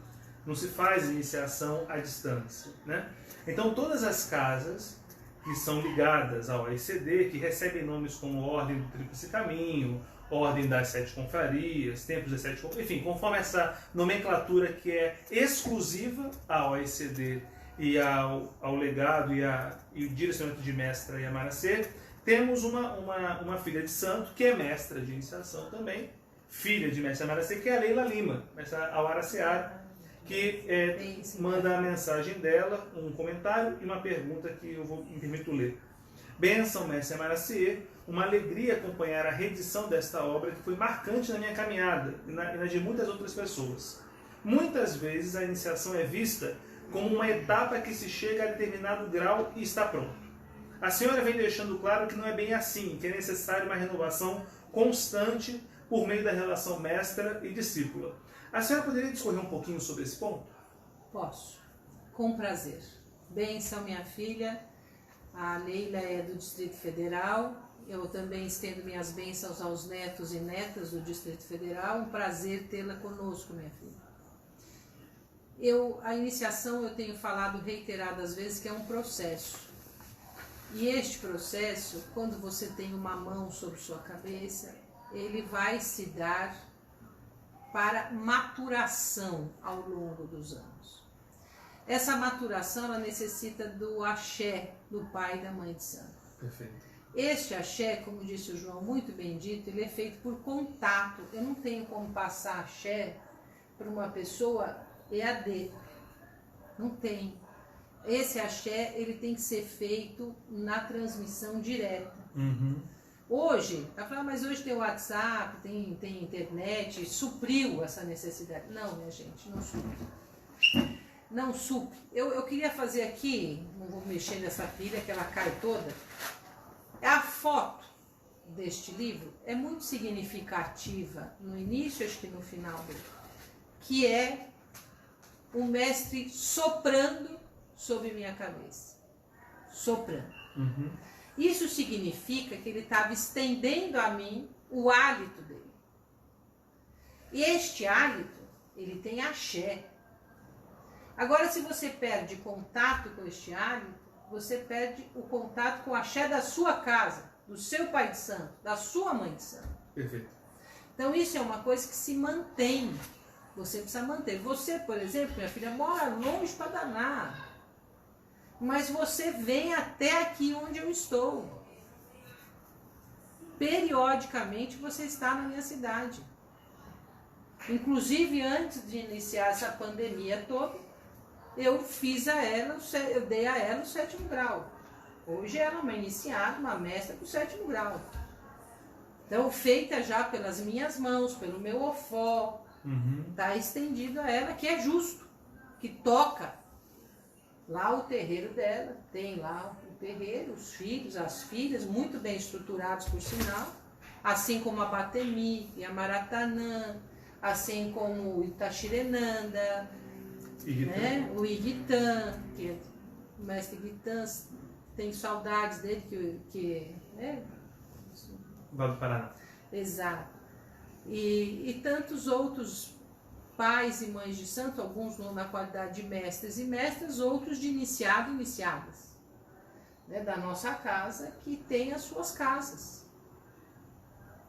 Não se faz iniciação à distância, né? Então todas as casas que são ligadas ao OECD, que recebem nomes como Ordem do Tríplice Caminho, Ordem das 7 Confrarias, Templos das 7 Confrarias, enfim, conforme essa nomenclatura que é exclusiva ao OECD e ao legado e o direcionamento de mestra e Amaraciê, temos uma filha de santo que é mestra de iniciação também, filha de mestra Amaraciê, que é a Leila Lima, mestra Alaraciara, que manda a mensagem dela, um comentário e uma pergunta que eu me permito ler. Bênção, mestre Amaraciê, uma alegria acompanhar a reedição desta obra que foi marcante na minha caminhada e na de muitas outras pessoas. Muitas vezes a iniciação é vista como uma etapa que se chega a determinado grau e está pronto. A senhora vem deixando claro que não é bem assim, que é necessária uma renovação constante por meio da relação mestra e discípula. A senhora poderia discorrer um pouquinho sobre esse ponto? Posso, com prazer. Bênção, minha filha. A Leila é do Distrito Federal. Eu também estendo minhas bênçãos aos netos e netas do Distrito Federal. Um prazer tê-la conosco, minha filha. A iniciação eu tenho falado reiteradas vezes que é um processo. E este processo, quando você tem uma mão sobre sua cabeça, ele vai se dar para maturação ao longo dos anos. Essa maturação ela necessita do axé do pai e da mãe de santo. Perfeito. Este axé, como disse o João, muito bem dito, ele é feito por contato. Eu não tenho como passar axé para uma pessoa EAD. Não tem. Esse axé, ele tem que ser feito na transmissão direta. Uhum. Hoje, ela fala, mas hoje tem WhatsApp, tem internet, supriu essa necessidade. Não, minha gente, não supre. Não supre. Eu queria fazer aqui, não vou mexer nessa pilha que ela cai toda. A foto deste livro é muito significativa, no início, acho que no final dele, que é o mestre soprando sobre minha cabeça. Soprando. Uhum. Isso significa que ele estava estendendo a mim o hálito dele. E este hálito, ele tem axé. Agora, se você perde contato com este hálito, você perde o contato com o axé da sua casa, do seu pai de santo, da sua mãe de santo. Perfeito. Então isso é uma coisa que se mantém. Você precisa manter. Você, por exemplo, minha filha, mora longe para danar. Mas você vem até aqui onde eu estou. Periodicamente você está na minha cidade. Inclusive, antes de iniciar essa pandemia toda, eu dei a ela o 7º grau. Hoje ela é uma iniciada, uma mestra do 7º grau. Então, feita já pelas minhas mãos, pelo meu ofó, está estendido a ela, que é justo, que toca. Lá o terreiro dela, tem lá o terreiro, os filhos, as filhas, muito bem estruturados por sinal, assim como a Batemi e a Maratanã, assim como o Itaxirenanda, né? O Iguitã, que é o mestre Iguitã, tenho saudades dele, que né? Vale do Paraná. Exato. E tantos outros pais e mães de santo, alguns na qualidade de mestres e mestras, outros de iniciado e iniciadas, né, da nossa casa, que tem as suas casas.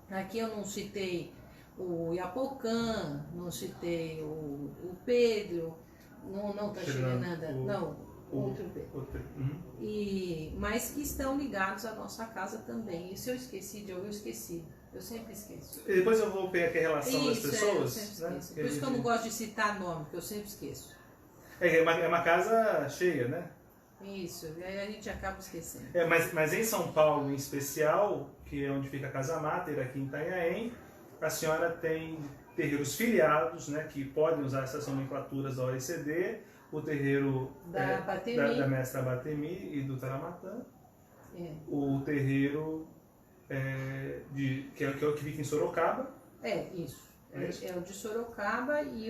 Aqui eu não citei o Iapocã, não citei o Pedro, não está Xirenanda, não, outro Pedro. Mas que estão ligados à nossa casa também. E se eu esqueci de alguém, eu esqueci. Eu sempre esqueço. E depois eu vou pegar aqui a relação das pessoas. Eu sempre esqueço. Por isso que eu não gosto de citar nome, porque eu sempre esqueço. É uma casa cheia, né? Isso, aí a gente acaba esquecendo. Mas em São Paulo, em especial, que é onde fica a Casa Mater, aqui em Itanhaém, a senhora tem terreiros filiados, né, que podem usar essas nomenclaturas da OECD, o terreiro da mestra Batemi e do Taramatã, o terreiro que é o que fica em Sorocaba. Isso. É o de Sorocaba e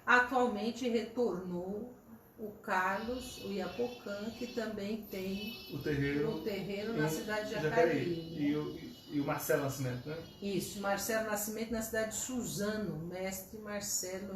atualmente retornou o Carlos, o Iapocã, que também tem o terreiro na cidade de Jacareí. E o Marcelo Nascimento, né? Isso, Marcelo Nascimento na cidade de Suzano, mestre Marcelo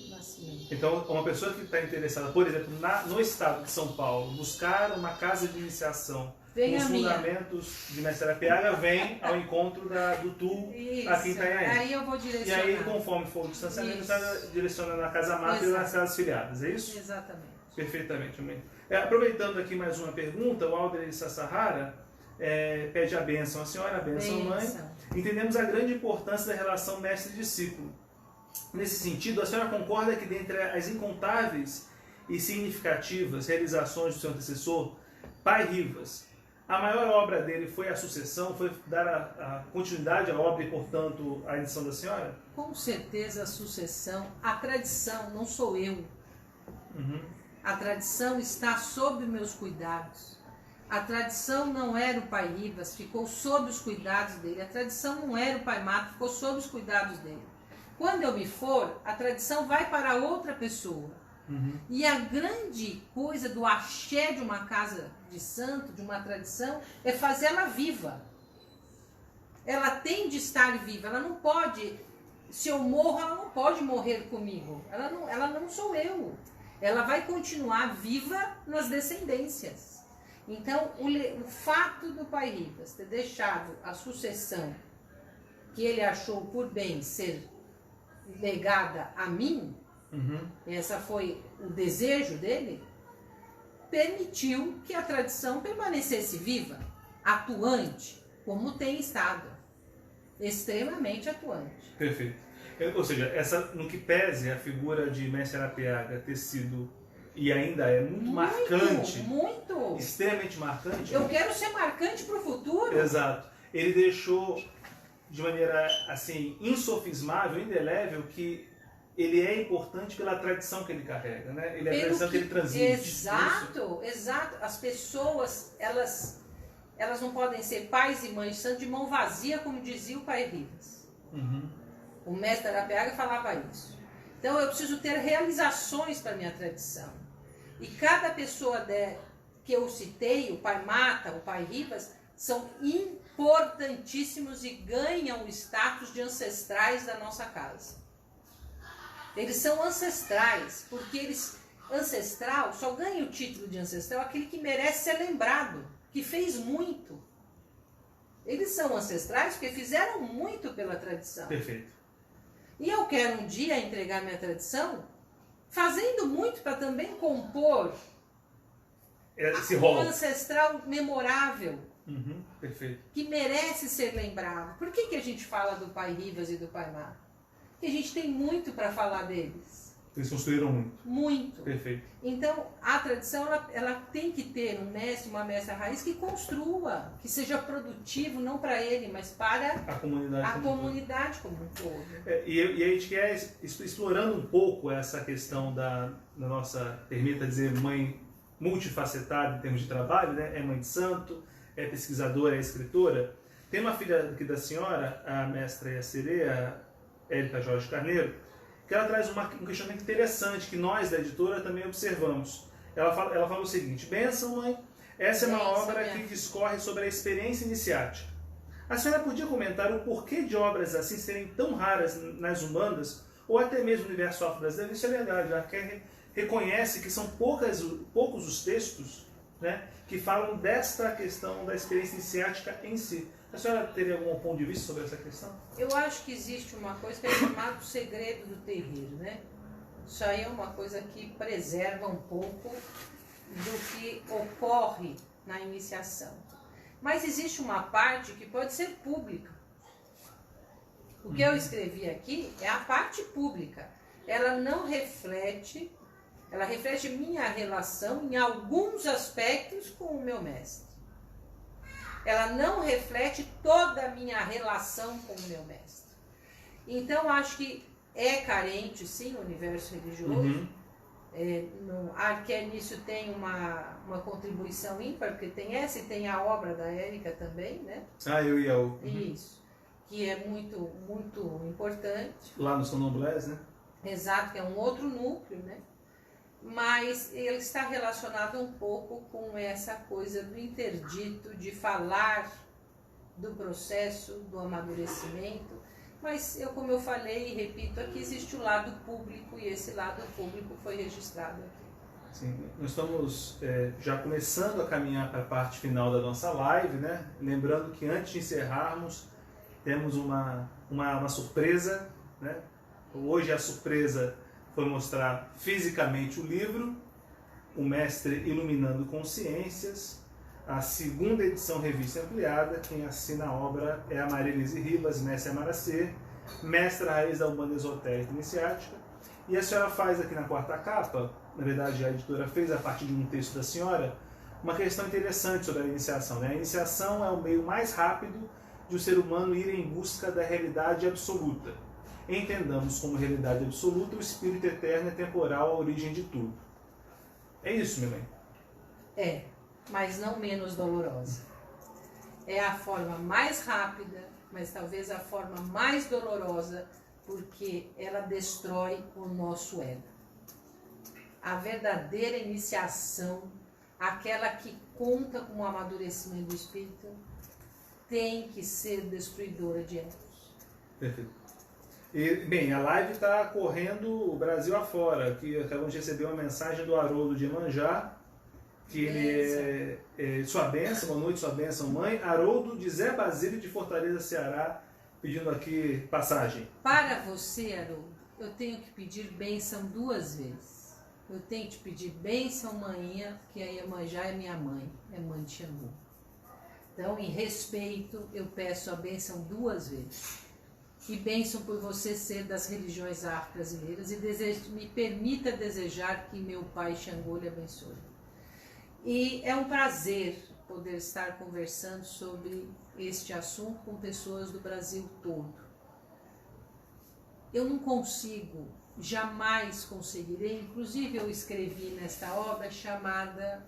Nascimento. Então, uma pessoa que está interessada, por exemplo, no estado de São Paulo, buscar uma casa de iniciação com os fundamentos de Mestre Arapiaga, vem ao encontro do TU aqui em Itanhaém. Aí eu vou direcionar. E aí, conforme for o distanciamento, está direcionando a Casa Mater e nas casas filiadas, é isso? Exatamente. Perfeitamente. Aproveitando aqui mais uma pergunta, o Alder Sassahara pede a bênção à senhora, a bênção mãe. Entendemos a grande importância da relação mestre-discípulo. Nesse sentido, a senhora concorda que dentre as incontáveis e significativas realizações do seu antecessor, Pai Rivas, a maior obra dele foi a sucessão, foi dar a continuidade à obra e, portanto, a edição da senhora? Com certeza a sucessão, a tradição, não sou eu. A tradição está sob meus cuidados. A tradição não era o Pai Rivas, ficou sob os cuidados dele. A tradição não era o Pai Mato, ficou sob os cuidados dele. Quando eu me for, a tradição vai para outra pessoa. E a grande coisa do axé de uma casa de santo, de uma tradição, é fazê-la viva. Ela tem de estar viva, ela não pode se eu morro, ela não pode morrer comigo. Ela não sou eu. Ela vai continuar viva nas descendências. Então, o fato do pai Rivas ter deixado a sucessão que ele achou por bem ser legada a mim, essa foi o desejo dele, permitiu que a tradição permanecesse viva, atuante, como tem estado, extremamente atuante. Perfeito. Ou seja, no que pese a figura de Mestre Arapiaga ter sido e ainda é muito marcante, muito, extremamente marcante. Eu quero ser marcante para o futuro. Exato. Ele deixou de maneira assim insofismável, indelével, que ele é importante pela tradição que ele carrega, né? Ele é a tradição que ele transmite. Exato, exato. As pessoas, elas não podem ser pais e mães santos de mão vazia, como dizia o pai Rivas. O mestre Arapiaga falava isso. Então eu preciso ter realizações para a minha tradição. E cada pessoa que eu citei, o pai Mata, o pai Rivas, são importantíssimos e ganham o status de ancestrais da nossa casa. Eles são ancestrais, porque ancestral só ganha o título de ancestral aquele que merece ser lembrado, que fez muito. Eles são ancestrais porque fizeram muito pela tradição. Perfeito. E eu quero um dia entregar minha tradição fazendo muito para também compor esse rol ancestral memorável. Perfeito. Que merece ser lembrado. Por que a gente fala do pai Rivas e do pai Mata? Porque a gente tem muito para falar deles. Eles construíram muito. Muito. Perfeito. Então, a tradição ela tem que ter um mestre, uma mestra raiz que construa, que seja produtivo, não para ele, mas para a comunidade como um todo. E a gente quer, explorando um pouco essa questão da nossa, permita dizer, mãe multifacetada em termos de trabalho, né? É mãe de santo, é pesquisadora, é escritora. Tem uma filha aqui da senhora, a mestra e a sereia, Érica Jorge Carneiro, que ela traz um questionamento interessante que nós da editora também observamos. Ela fala o seguinte: benção, mãe, essa é uma obra que discorre sobre a experiência iniciática. A senhora podia comentar o porquê de obras assim serem tão raras nas humanas ou até mesmo no universo afro-brasileiro? Isso é verdade, ela reconhece que são poucos os textos, né, que falam desta questão da experiência iniciática em si. A senhora teria algum ponto de vista sobre essa questão? Eu acho que existe uma coisa que é chamada segredo do terreiro, né? Isso aí é uma coisa que preserva um pouco do que ocorre na iniciação. Mas existe uma parte que pode ser pública. O que eu escrevi aqui é a parte pública. Ela não reflete, ela reflete minha relação em alguns aspectos com o meu mestre. Ela não reflete toda a minha relação com o meu mestre. Então, acho que é carente, sim, o universo religioso. No Arqué nisso tem uma contribuição ímpar, porque tem essa e tem a obra da Érica também, né? Eu e eu. Isso, que é muito, muito importante. Lá no Sonomblés, né? Exato, que é um outro núcleo, né? Mas ele está relacionado um pouco com essa coisa do interdito, de falar do processo, do amadurecimento. Mas, como eu falei e repito, aqui existe o lado público e esse lado público foi registrado aqui. Sim, nós estamos já começando a caminhar para a parte final da nossa live, né? Lembrando que antes de encerrarmos, temos uma surpresa, né? Hoje a surpresa foi mostrar fisicamente o livro, O Mestre Iluminando Consciências, a segunda edição revista ampliada. Quem assina a obra é a Marilise Rivas, mestre Amaracê, mestra raiz da Umbanda Esotérica Iniciática. E a senhora faz aqui na quarta capa, na verdade a editora fez a partir de um texto da senhora, uma questão interessante sobre a iniciação, né? A iniciação é o meio mais rápido de o ser humano ir em busca da realidade absoluta. Entendamos como realidade absoluta o espírito eterno e temporal, a origem de tudo. É isso, minha mãe? É, mas não menos dolorosa. É a forma mais rápida, mas talvez a forma mais dolorosa, porque ela destrói o nosso ego. A verdadeira iniciação, aquela que conta com o amadurecimento do espírito, tem que ser destruidora de egos. Perfeito. Bem, a live está correndo o Brasil afora, que acabamos de receber uma mensagem do Haroldo de Manjá, que ele é sua bênção, boa noite, sua bênção, mãe. Haroldo de Zé Basílio de Fortaleza, Ceará, pedindo aqui passagem. Para você, Haroldo, eu tenho que pedir bênção 2 vezes. Eu tenho que te pedir bênção, manhinha, que a Iemanjá é minha mãe, é mãe de Xangô. Então, em respeito, eu peço a bênção 2 vezes. E bênção por você ser das religiões afro-brasileiras e me permita desejar que meu pai Xangô lhe abençoe. E é um prazer poder estar conversando sobre este assunto com pessoas do Brasil todo. Eu não consigo, jamais conseguirei, inclusive eu escrevi nesta obra chamada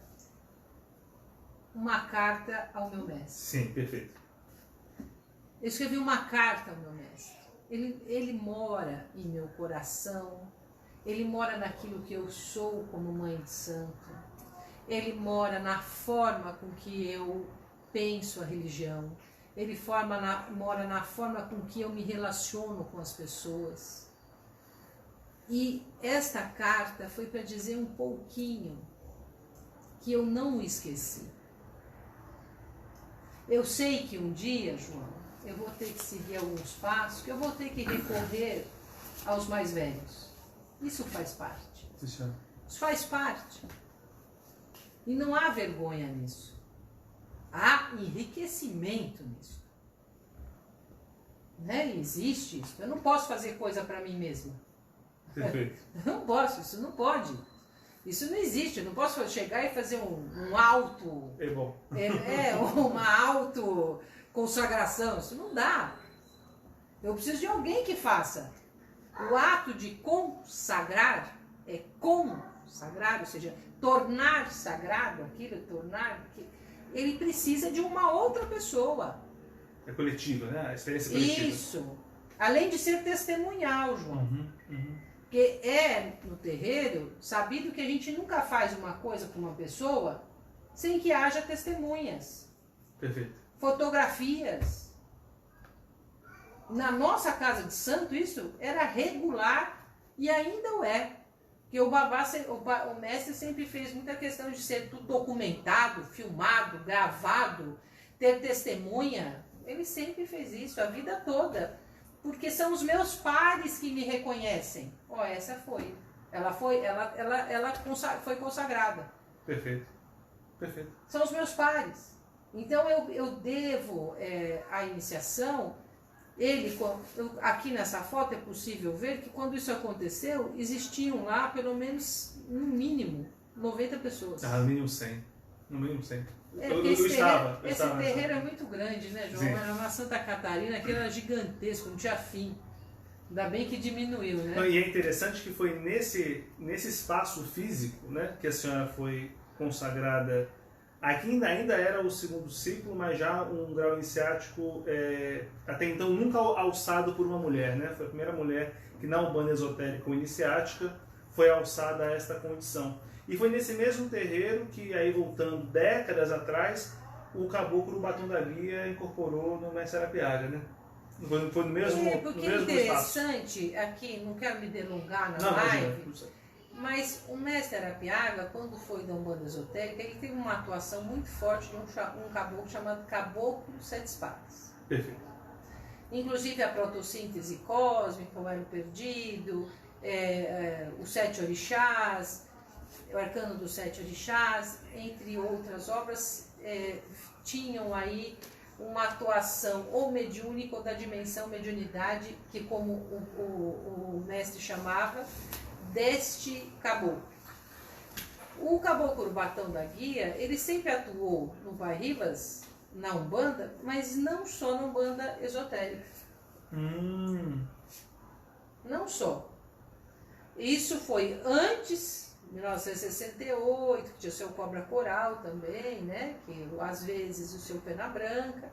Uma Carta ao Meu Mestre. Sim, perfeito. Eu escrevi uma carta ao meu mestre. Ele mora em meu coração, ele mora naquilo que eu sou como mãe de santo, ele mora na forma com que eu penso a religião, ele mora na forma com que eu me relaciono com as pessoas. E esta carta foi para dizer um pouquinho que eu não o esqueci. Eu sei que um dia, João, eu vou ter que seguir alguns passos, que eu vou ter que recorrer aos mais velhos. Isso faz parte. Isso faz parte. E não há vergonha nisso. Há enriquecimento nisso. Né? Existe isso. Eu não posso fazer coisa para mim mesma. Perfeito. Eu não posso, isso não pode. Isso não existe. Eu não posso chegar e fazer um auto... É bom. Uma auto... consagração, isso não dá. Eu preciso de alguém que faça. O ato de consagrar é consagrar, ou seja, tornar sagrado aquilo, ele precisa de uma outra pessoa. É coletiva, né? A experiência coletiva. Isso. Além de ser testemunhal, João. Porque é, no terreiro, sabido que a gente nunca faz uma coisa com uma pessoa sem que haja testemunhas. Perfeito. Fotografias. Na nossa casa de santo isso era regular e ainda o é. Porque o mestre sempre fez muita questão de ser tudo documentado, filmado, gravado, ter testemunha. Ele sempre fez isso a vida toda. Porque são os meus pares que me reconhecem. Essa foi. Ela foi consagrada. Perfeito. Perfeito. São os meus pares. Então eu devo a iniciação, aqui nessa foto é possível ver que quando isso aconteceu, existiam lá pelo menos, no mínimo, 90 pessoas. No mínimo 100. No mínimo 100. Esse terreiro é muito grande, né, João? Sim. Era na Santa Catarina, aquele era gigantesco, não tinha fim. Ainda bem que diminuiu, né? E é interessante que foi nesse espaço físico, né, que a senhora foi consagrada. Aqui ainda era o 2º ciclo, mas já um grau iniciático até então nunca alçado por uma mulher, né? Foi a primeira mulher que na Umbanda esotérica ou iniciática foi alçada a esta condição. E foi nesse mesmo terreiro que, aí voltando décadas atrás, o caboclo Batão da Guia incorporou no Mestre Arapiaga, né? Foi no mesmo espaço. Porque é interessante, aqui, não quero me delongar na live, mas o Mestre Arapiaga, quando foi da Umbanda Esotérica, ele teve uma atuação muito forte de um caboclo chamado Caboclo Sete Espadas. Perfeito. Inclusive a protossíntese cósmica, o Elo Perdido, os 7 orixás, o Arcano dos 7 orixás, entre outras obras, tinham aí uma atuação ou mediúnica ou da dimensão mediunidade, que como o mestre chamava, deste caboclo. O caboclo Batão da Guia, ele sempre atuou no Pai Ribas, na Umbanda, mas não só na Umbanda esotérica. Não só. Isso foi antes, 1968, que tinha o seu Cobra Coral também, né? Que às vezes o seu Pena Branca,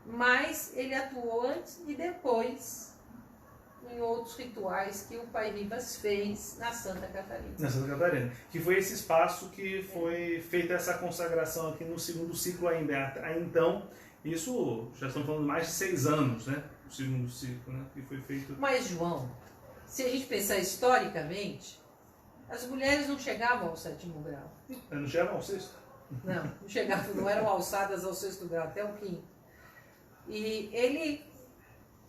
mas ele atuou antes e depois em outros rituais que o Pai Ribas fez na Santa Catarina. Na Santa Catarina. Que foi esse espaço que foi feita essa consagração aqui no 2º ciclo ainda. Então, Isso já estamos falando de mais de 6 anos, né? O segundo ciclo, né? Que foi feito. Mas, João, se a gente pensar historicamente, as mulheres não chegavam ao 7º grau. Não chegavam ao 6º? Não chegavam, não eram alçadas ao 6º grau, até o 5º. E ele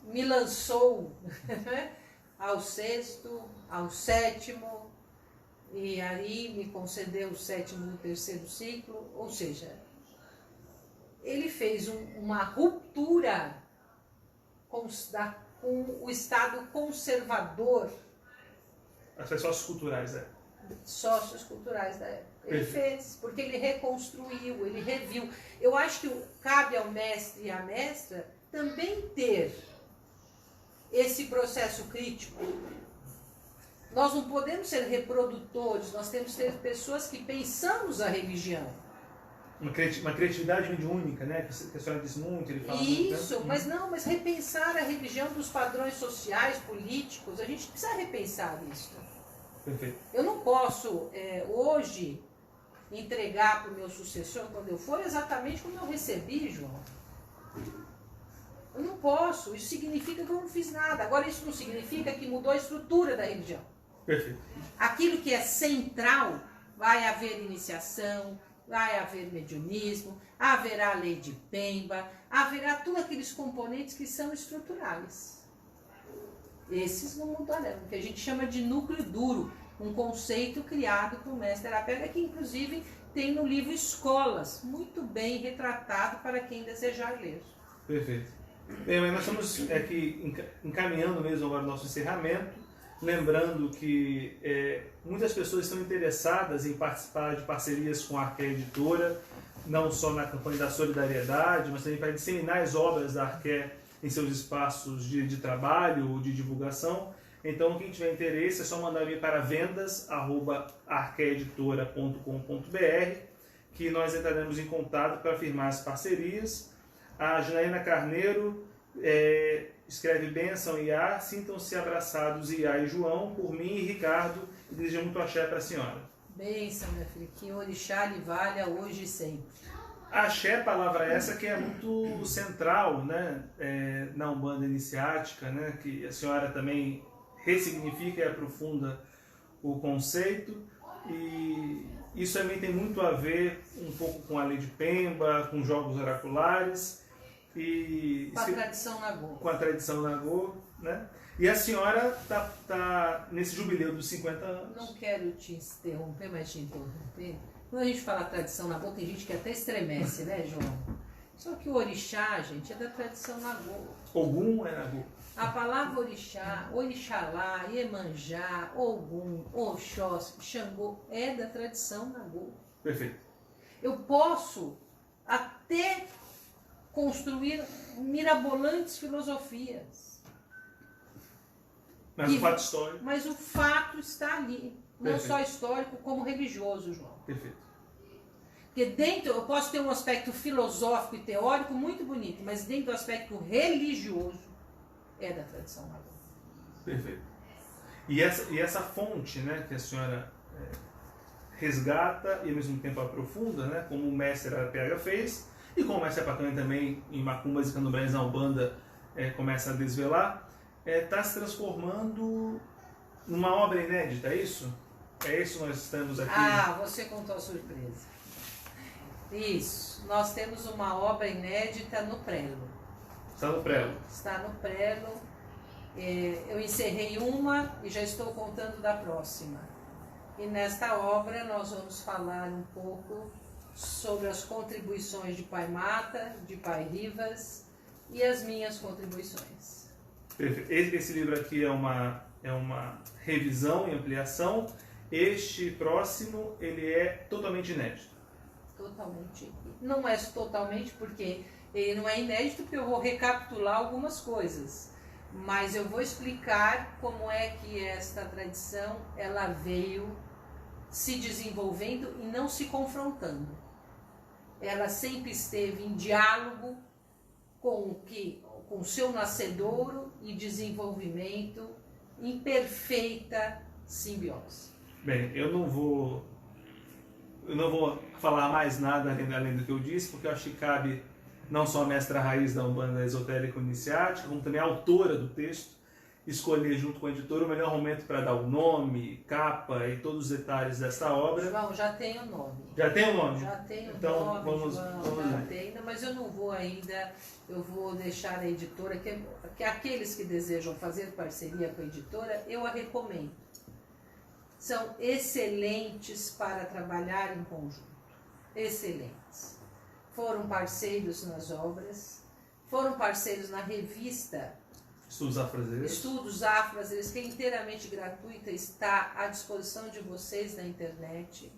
me lançou ao 6º, ao 7º, e aí me concedeu o 7º no 3º ciclo, ou seja, ele fez uma ruptura com o Estado conservador. As socioculturais, Socioculturais da época. Ele fez, porque ele reconstruiu, ele reviu. Eu acho que cabe ao mestre e à mestra também ter esse processo crítico. Nós não podemos ser reprodutores, nós temos que ter pessoas que pensamos a religião. Uma criatividade mediúnica, né? Que a senhora disse muito, ele fala Isso, muito, né? mas repensar a religião dos padrões sociais, políticos, a gente precisa repensar isso. Perfeito. Eu não posso, hoje, entregar para o meu sucessor, quando eu for, exatamente como eu recebi, João. Eu não posso, isso significa que eu não fiz nada. Agora, isso não significa que mudou a estrutura da religião. Perfeito. Aquilo que é central, vai haver iniciação, vai haver mediunismo, haverá a lei de Pemba, haverá todos aqueles componentes que são estruturais. Esses não mudarão, que a gente chama de núcleo duro, um conceito criado por mestre Arapega, que inclusive tem no livro Escolas, muito bem retratado para quem desejar ler. Perfeito. Bem, mas nós estamos aqui encaminhando mesmo agora o nosso encerramento, lembrando que muitas pessoas estão interessadas em participar de parcerias com a Arqué Editora, não só na campanha da solidariedade, mas também para disseminar as obras da Arqué em seus espaços de trabalho ou de divulgação. Então, quem tiver interesse é só mandar vir para vendas@arqueeditora.com.br, que nós entraremos em contato para firmar as parcerias. A Janaína Carneiro escreve bênção Iá, sintam-se abraçados Iá e João, por mim e Ricardo, e desejo muito axé para a senhora. Bênção, minha filha, que orixá lhe valha hoje e sempre. Axé, palavra essa que é muito central, né, na Umbanda iniciática, né, que a senhora também ressignifica e aprofunda o conceito, e isso também tem muito a ver um pouco com a lei de Pemba, com jogos oraculares, e com a tradição Nagô. Com a tradição Nagô, né? E a senhora tá nesse jubileu dos 50 anos. Não quero te interromper, mas te interromper. Quando a gente fala tradição Nagô, tem gente que até estremece, né, João? Só que o orixá, gente, é da tradição Nagô. Ogum é Nagô. A palavra orixá, orixalá, Iemanjá, Ogum, Oxós, Xangô é da tradição Nagô. Perfeito. Eu posso até construir mirabolantes filosofias. Mas o fato histórico. Mas o fato está ali. Não Perfeito. só histórico, como religioso, João. Perfeito. Porque dentro, eu posso ter um aspecto filosófico e teórico muito bonito, mas dentro do aspecto religioso, é da tradição Nagô. Perfeito. E essa fonte, né, que a senhora resgata e ao mesmo tempo aprofunda, né, como o mestre Arapega fez, e como o mestre Apacã também em Macumbas e Candomblés na Umbanda começa a desvelar, está se transformando numa obra inédita, é isso? É isso que nós estamos aqui? Ah, você contou a surpresa. Isso, nós temos uma obra inédita no prelo. Está no prelo. Está no prelo. Eu encerrei uma e já estou contando da próxima. E nesta obra nós vamos falar um pouco sobre as contribuições de Pai Mata, de Pai Rivas e as minhas contribuições. Perfeito. Esse livro aqui é uma revisão e ampliação. Este próximo, ele é totalmente inédito. Totalmente. Não é totalmente porque ele não é inédito, porque eu vou recapitular algumas coisas. Mas eu vou explicar como é que esta tradição ela veio se desenvolvendo e não se confrontando. Ela sempre esteve em diálogo com o seu nascedouro e desenvolvimento em perfeita simbiose. Bem, eu não vou falar mais nada além do que eu disse, porque eu acho que cabe não só a mestra raiz da Umbanda Esotérica Iniciática, como também a autora do texto, escolher junto com a editora o melhor momento para dar o nome, capa e todos os detalhes dessa obra. João, já tem o nome. Já tem o nome? Já tem o então, nome, vamos já tem, mas eu não vou ainda, eu vou deixar a editora, que aqueles que desejam fazer parceria com a editora, eu a recomendo. São excelentes para trabalhar em conjunto. Excelentes. Foram parceiros nas obras, foram parceiros na revista Estudos Afro-Brasileiros, que é inteiramente gratuita, está à disposição de vocês na internet.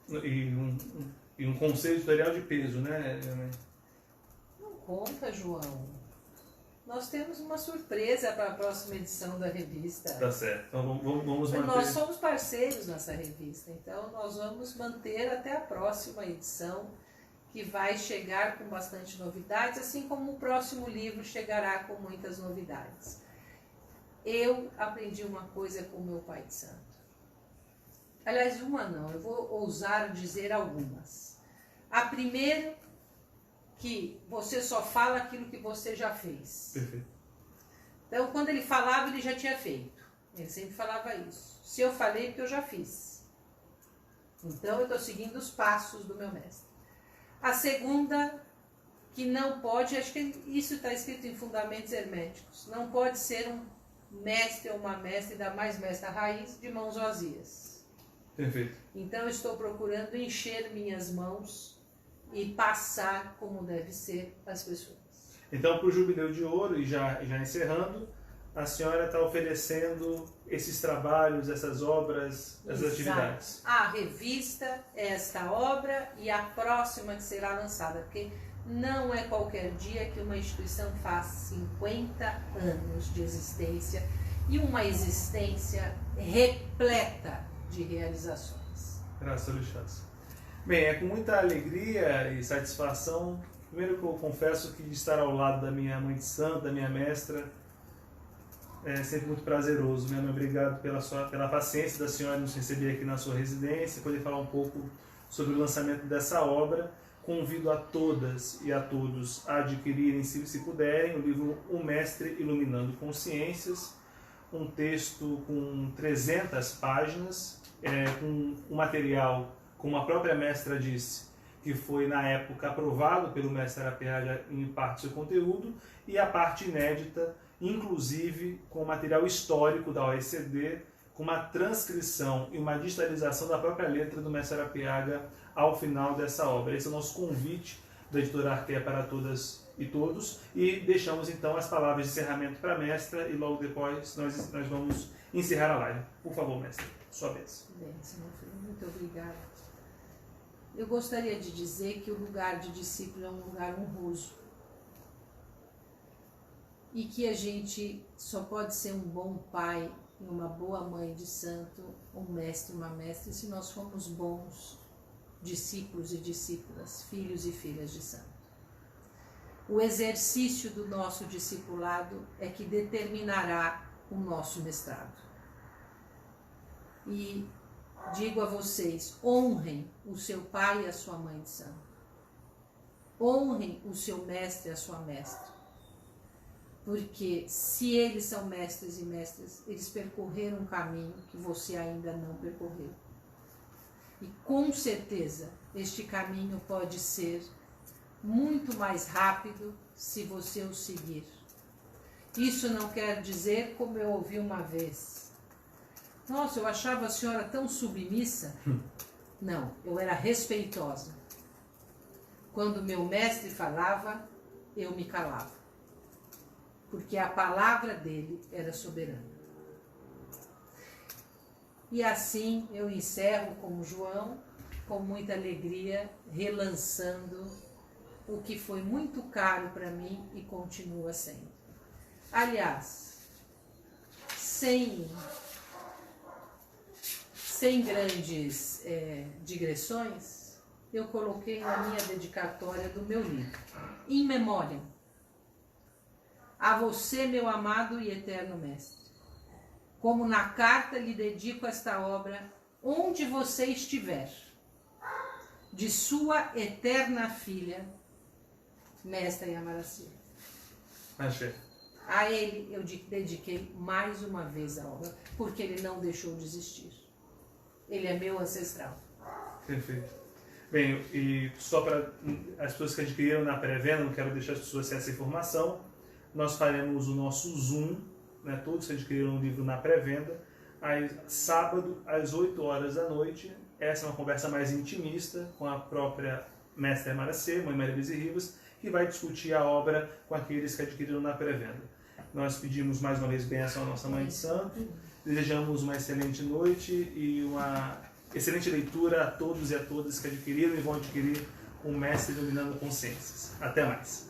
E um conselho editorial de peso, né? Não conta, João. Nós temos uma surpresa para a próxima edição da revista. Tá certo. Então vamos manter. Nós somos parceiros nessa revista, então nós vamos manter até a próxima edição, que vai chegar com bastante novidades, assim como o próximo livro chegará com muitas novidades. Eu aprendi uma coisa com o meu pai de santo. Aliás, uma não, eu vou ousar dizer algumas. A primeira, que você só fala aquilo que você já fez. Perfeito. Então, quando ele falava, ele já tinha feito. Ele sempre falava isso. Se eu falei, porque eu já fiz. Então, eu estou seguindo os passos do meu mestre. A segunda, que não pode, acho que isso está escrito em Fundamentos Herméticos, não pode ser um mestre ou uma mestre, ainda mais mestra raiz, de mãos vazias. Perfeito. Então eu estou procurando encher minhas mãos e passar como deve ser as pessoas. Então, para o Jubileu de Ouro, e já encerrando, a senhora está oferecendo esses trabalhos, essas obras, essas atividades. A revista, esta obra e a próxima que será lançada, porque não é qualquer dia que uma instituição faz 50 anos de existência e uma existência repleta de realizações. Graças a Deus. Bem, é com muita alegria e satisfação, primeiro que eu confesso que estar ao lado da minha mãe de santo, da minha mestra, é sempre muito prazeroso. Minha mãe, obrigado pela paciência da senhora nos receber aqui na sua residência, poder falar um pouco sobre o lançamento dessa obra. Convido a todas e a todos a adquirirem, se puderem, o livro O Mestre Iluminando Consciências, um texto com 300 páginas, com um material, como a própria mestra disse, que foi na época aprovado pelo mestre Arapiaga em parte do seu conteúdo, e a parte inédita, inclusive com material histórico da OECD, com uma transcrição e uma digitalização da própria letra do mestre Arapiaga ao final dessa obra. Esse é o nosso convite da editora Arqué para todas e todos, e deixamos então as palavras de encerramento para a mestra, e logo depois nós vamos encerrar a live. Por favor, mestra, sua vez. Bem, meu filho, muito obrigada. Eu gostaria de dizer que o lugar de discípulo é um lugar honroso. E que a gente só pode ser um bom pai e uma boa mãe de santo, um mestre, uma mestra, se nós formos bons discípulos e discípulas, filhos e filhas de santo. O exercício do nosso discipulado é que determinará o nosso mestrado. E digo a vocês, honrem o seu pai e a sua mãe de santo. Honrem o seu mestre e a sua mestra. Porque se eles são mestres e mestras, eles percorreram um caminho que você ainda não percorreu. E com certeza este caminho pode ser muito mais rápido se você o seguir. Isso não quer dizer, como eu ouvi uma vez, nossa, eu achava a senhora tão submissa. Não, eu era respeitosa. Quando meu mestre falava, eu me calava. Porque a palavra dele era soberana. E assim eu encerro como João, com muita alegria, relançando o que foi muito caro para mim e continua sendo. Aliás, sem grandes digressões, eu coloquei na minha dedicatória do meu livro, In Memoriam, a você, meu amado e eterno mestre. Como na carta lhe dedico esta obra, onde você estiver, de sua eterna filha, Mestre Yamaracê. Axé. A ele eu dediquei mais uma vez a obra, porque ele não deixou de existir. Ele é meu ancestral. Perfeito. Bem, e só para as pessoas que adquiriram na pré-venda, não quero deixar as pessoas sem essa informação, nós faremos o nosso Zoom, né, todos que adquiriram o livro na pré-venda, sábado às 8 horas da noite. Essa é uma conversa mais intimista com a própria Mestre Yamaracê, Mãe Maria Luísa Rivas, que vai discutir a obra com aqueles que adquiriram na pré-venda. Nós pedimos mais uma vez bênção à nossa Mãe de Santo, desejamos uma excelente noite e uma excelente leitura a todos e a todas que adquiriram e vão adquirir o Mestre Iluminando Consciências. Até mais!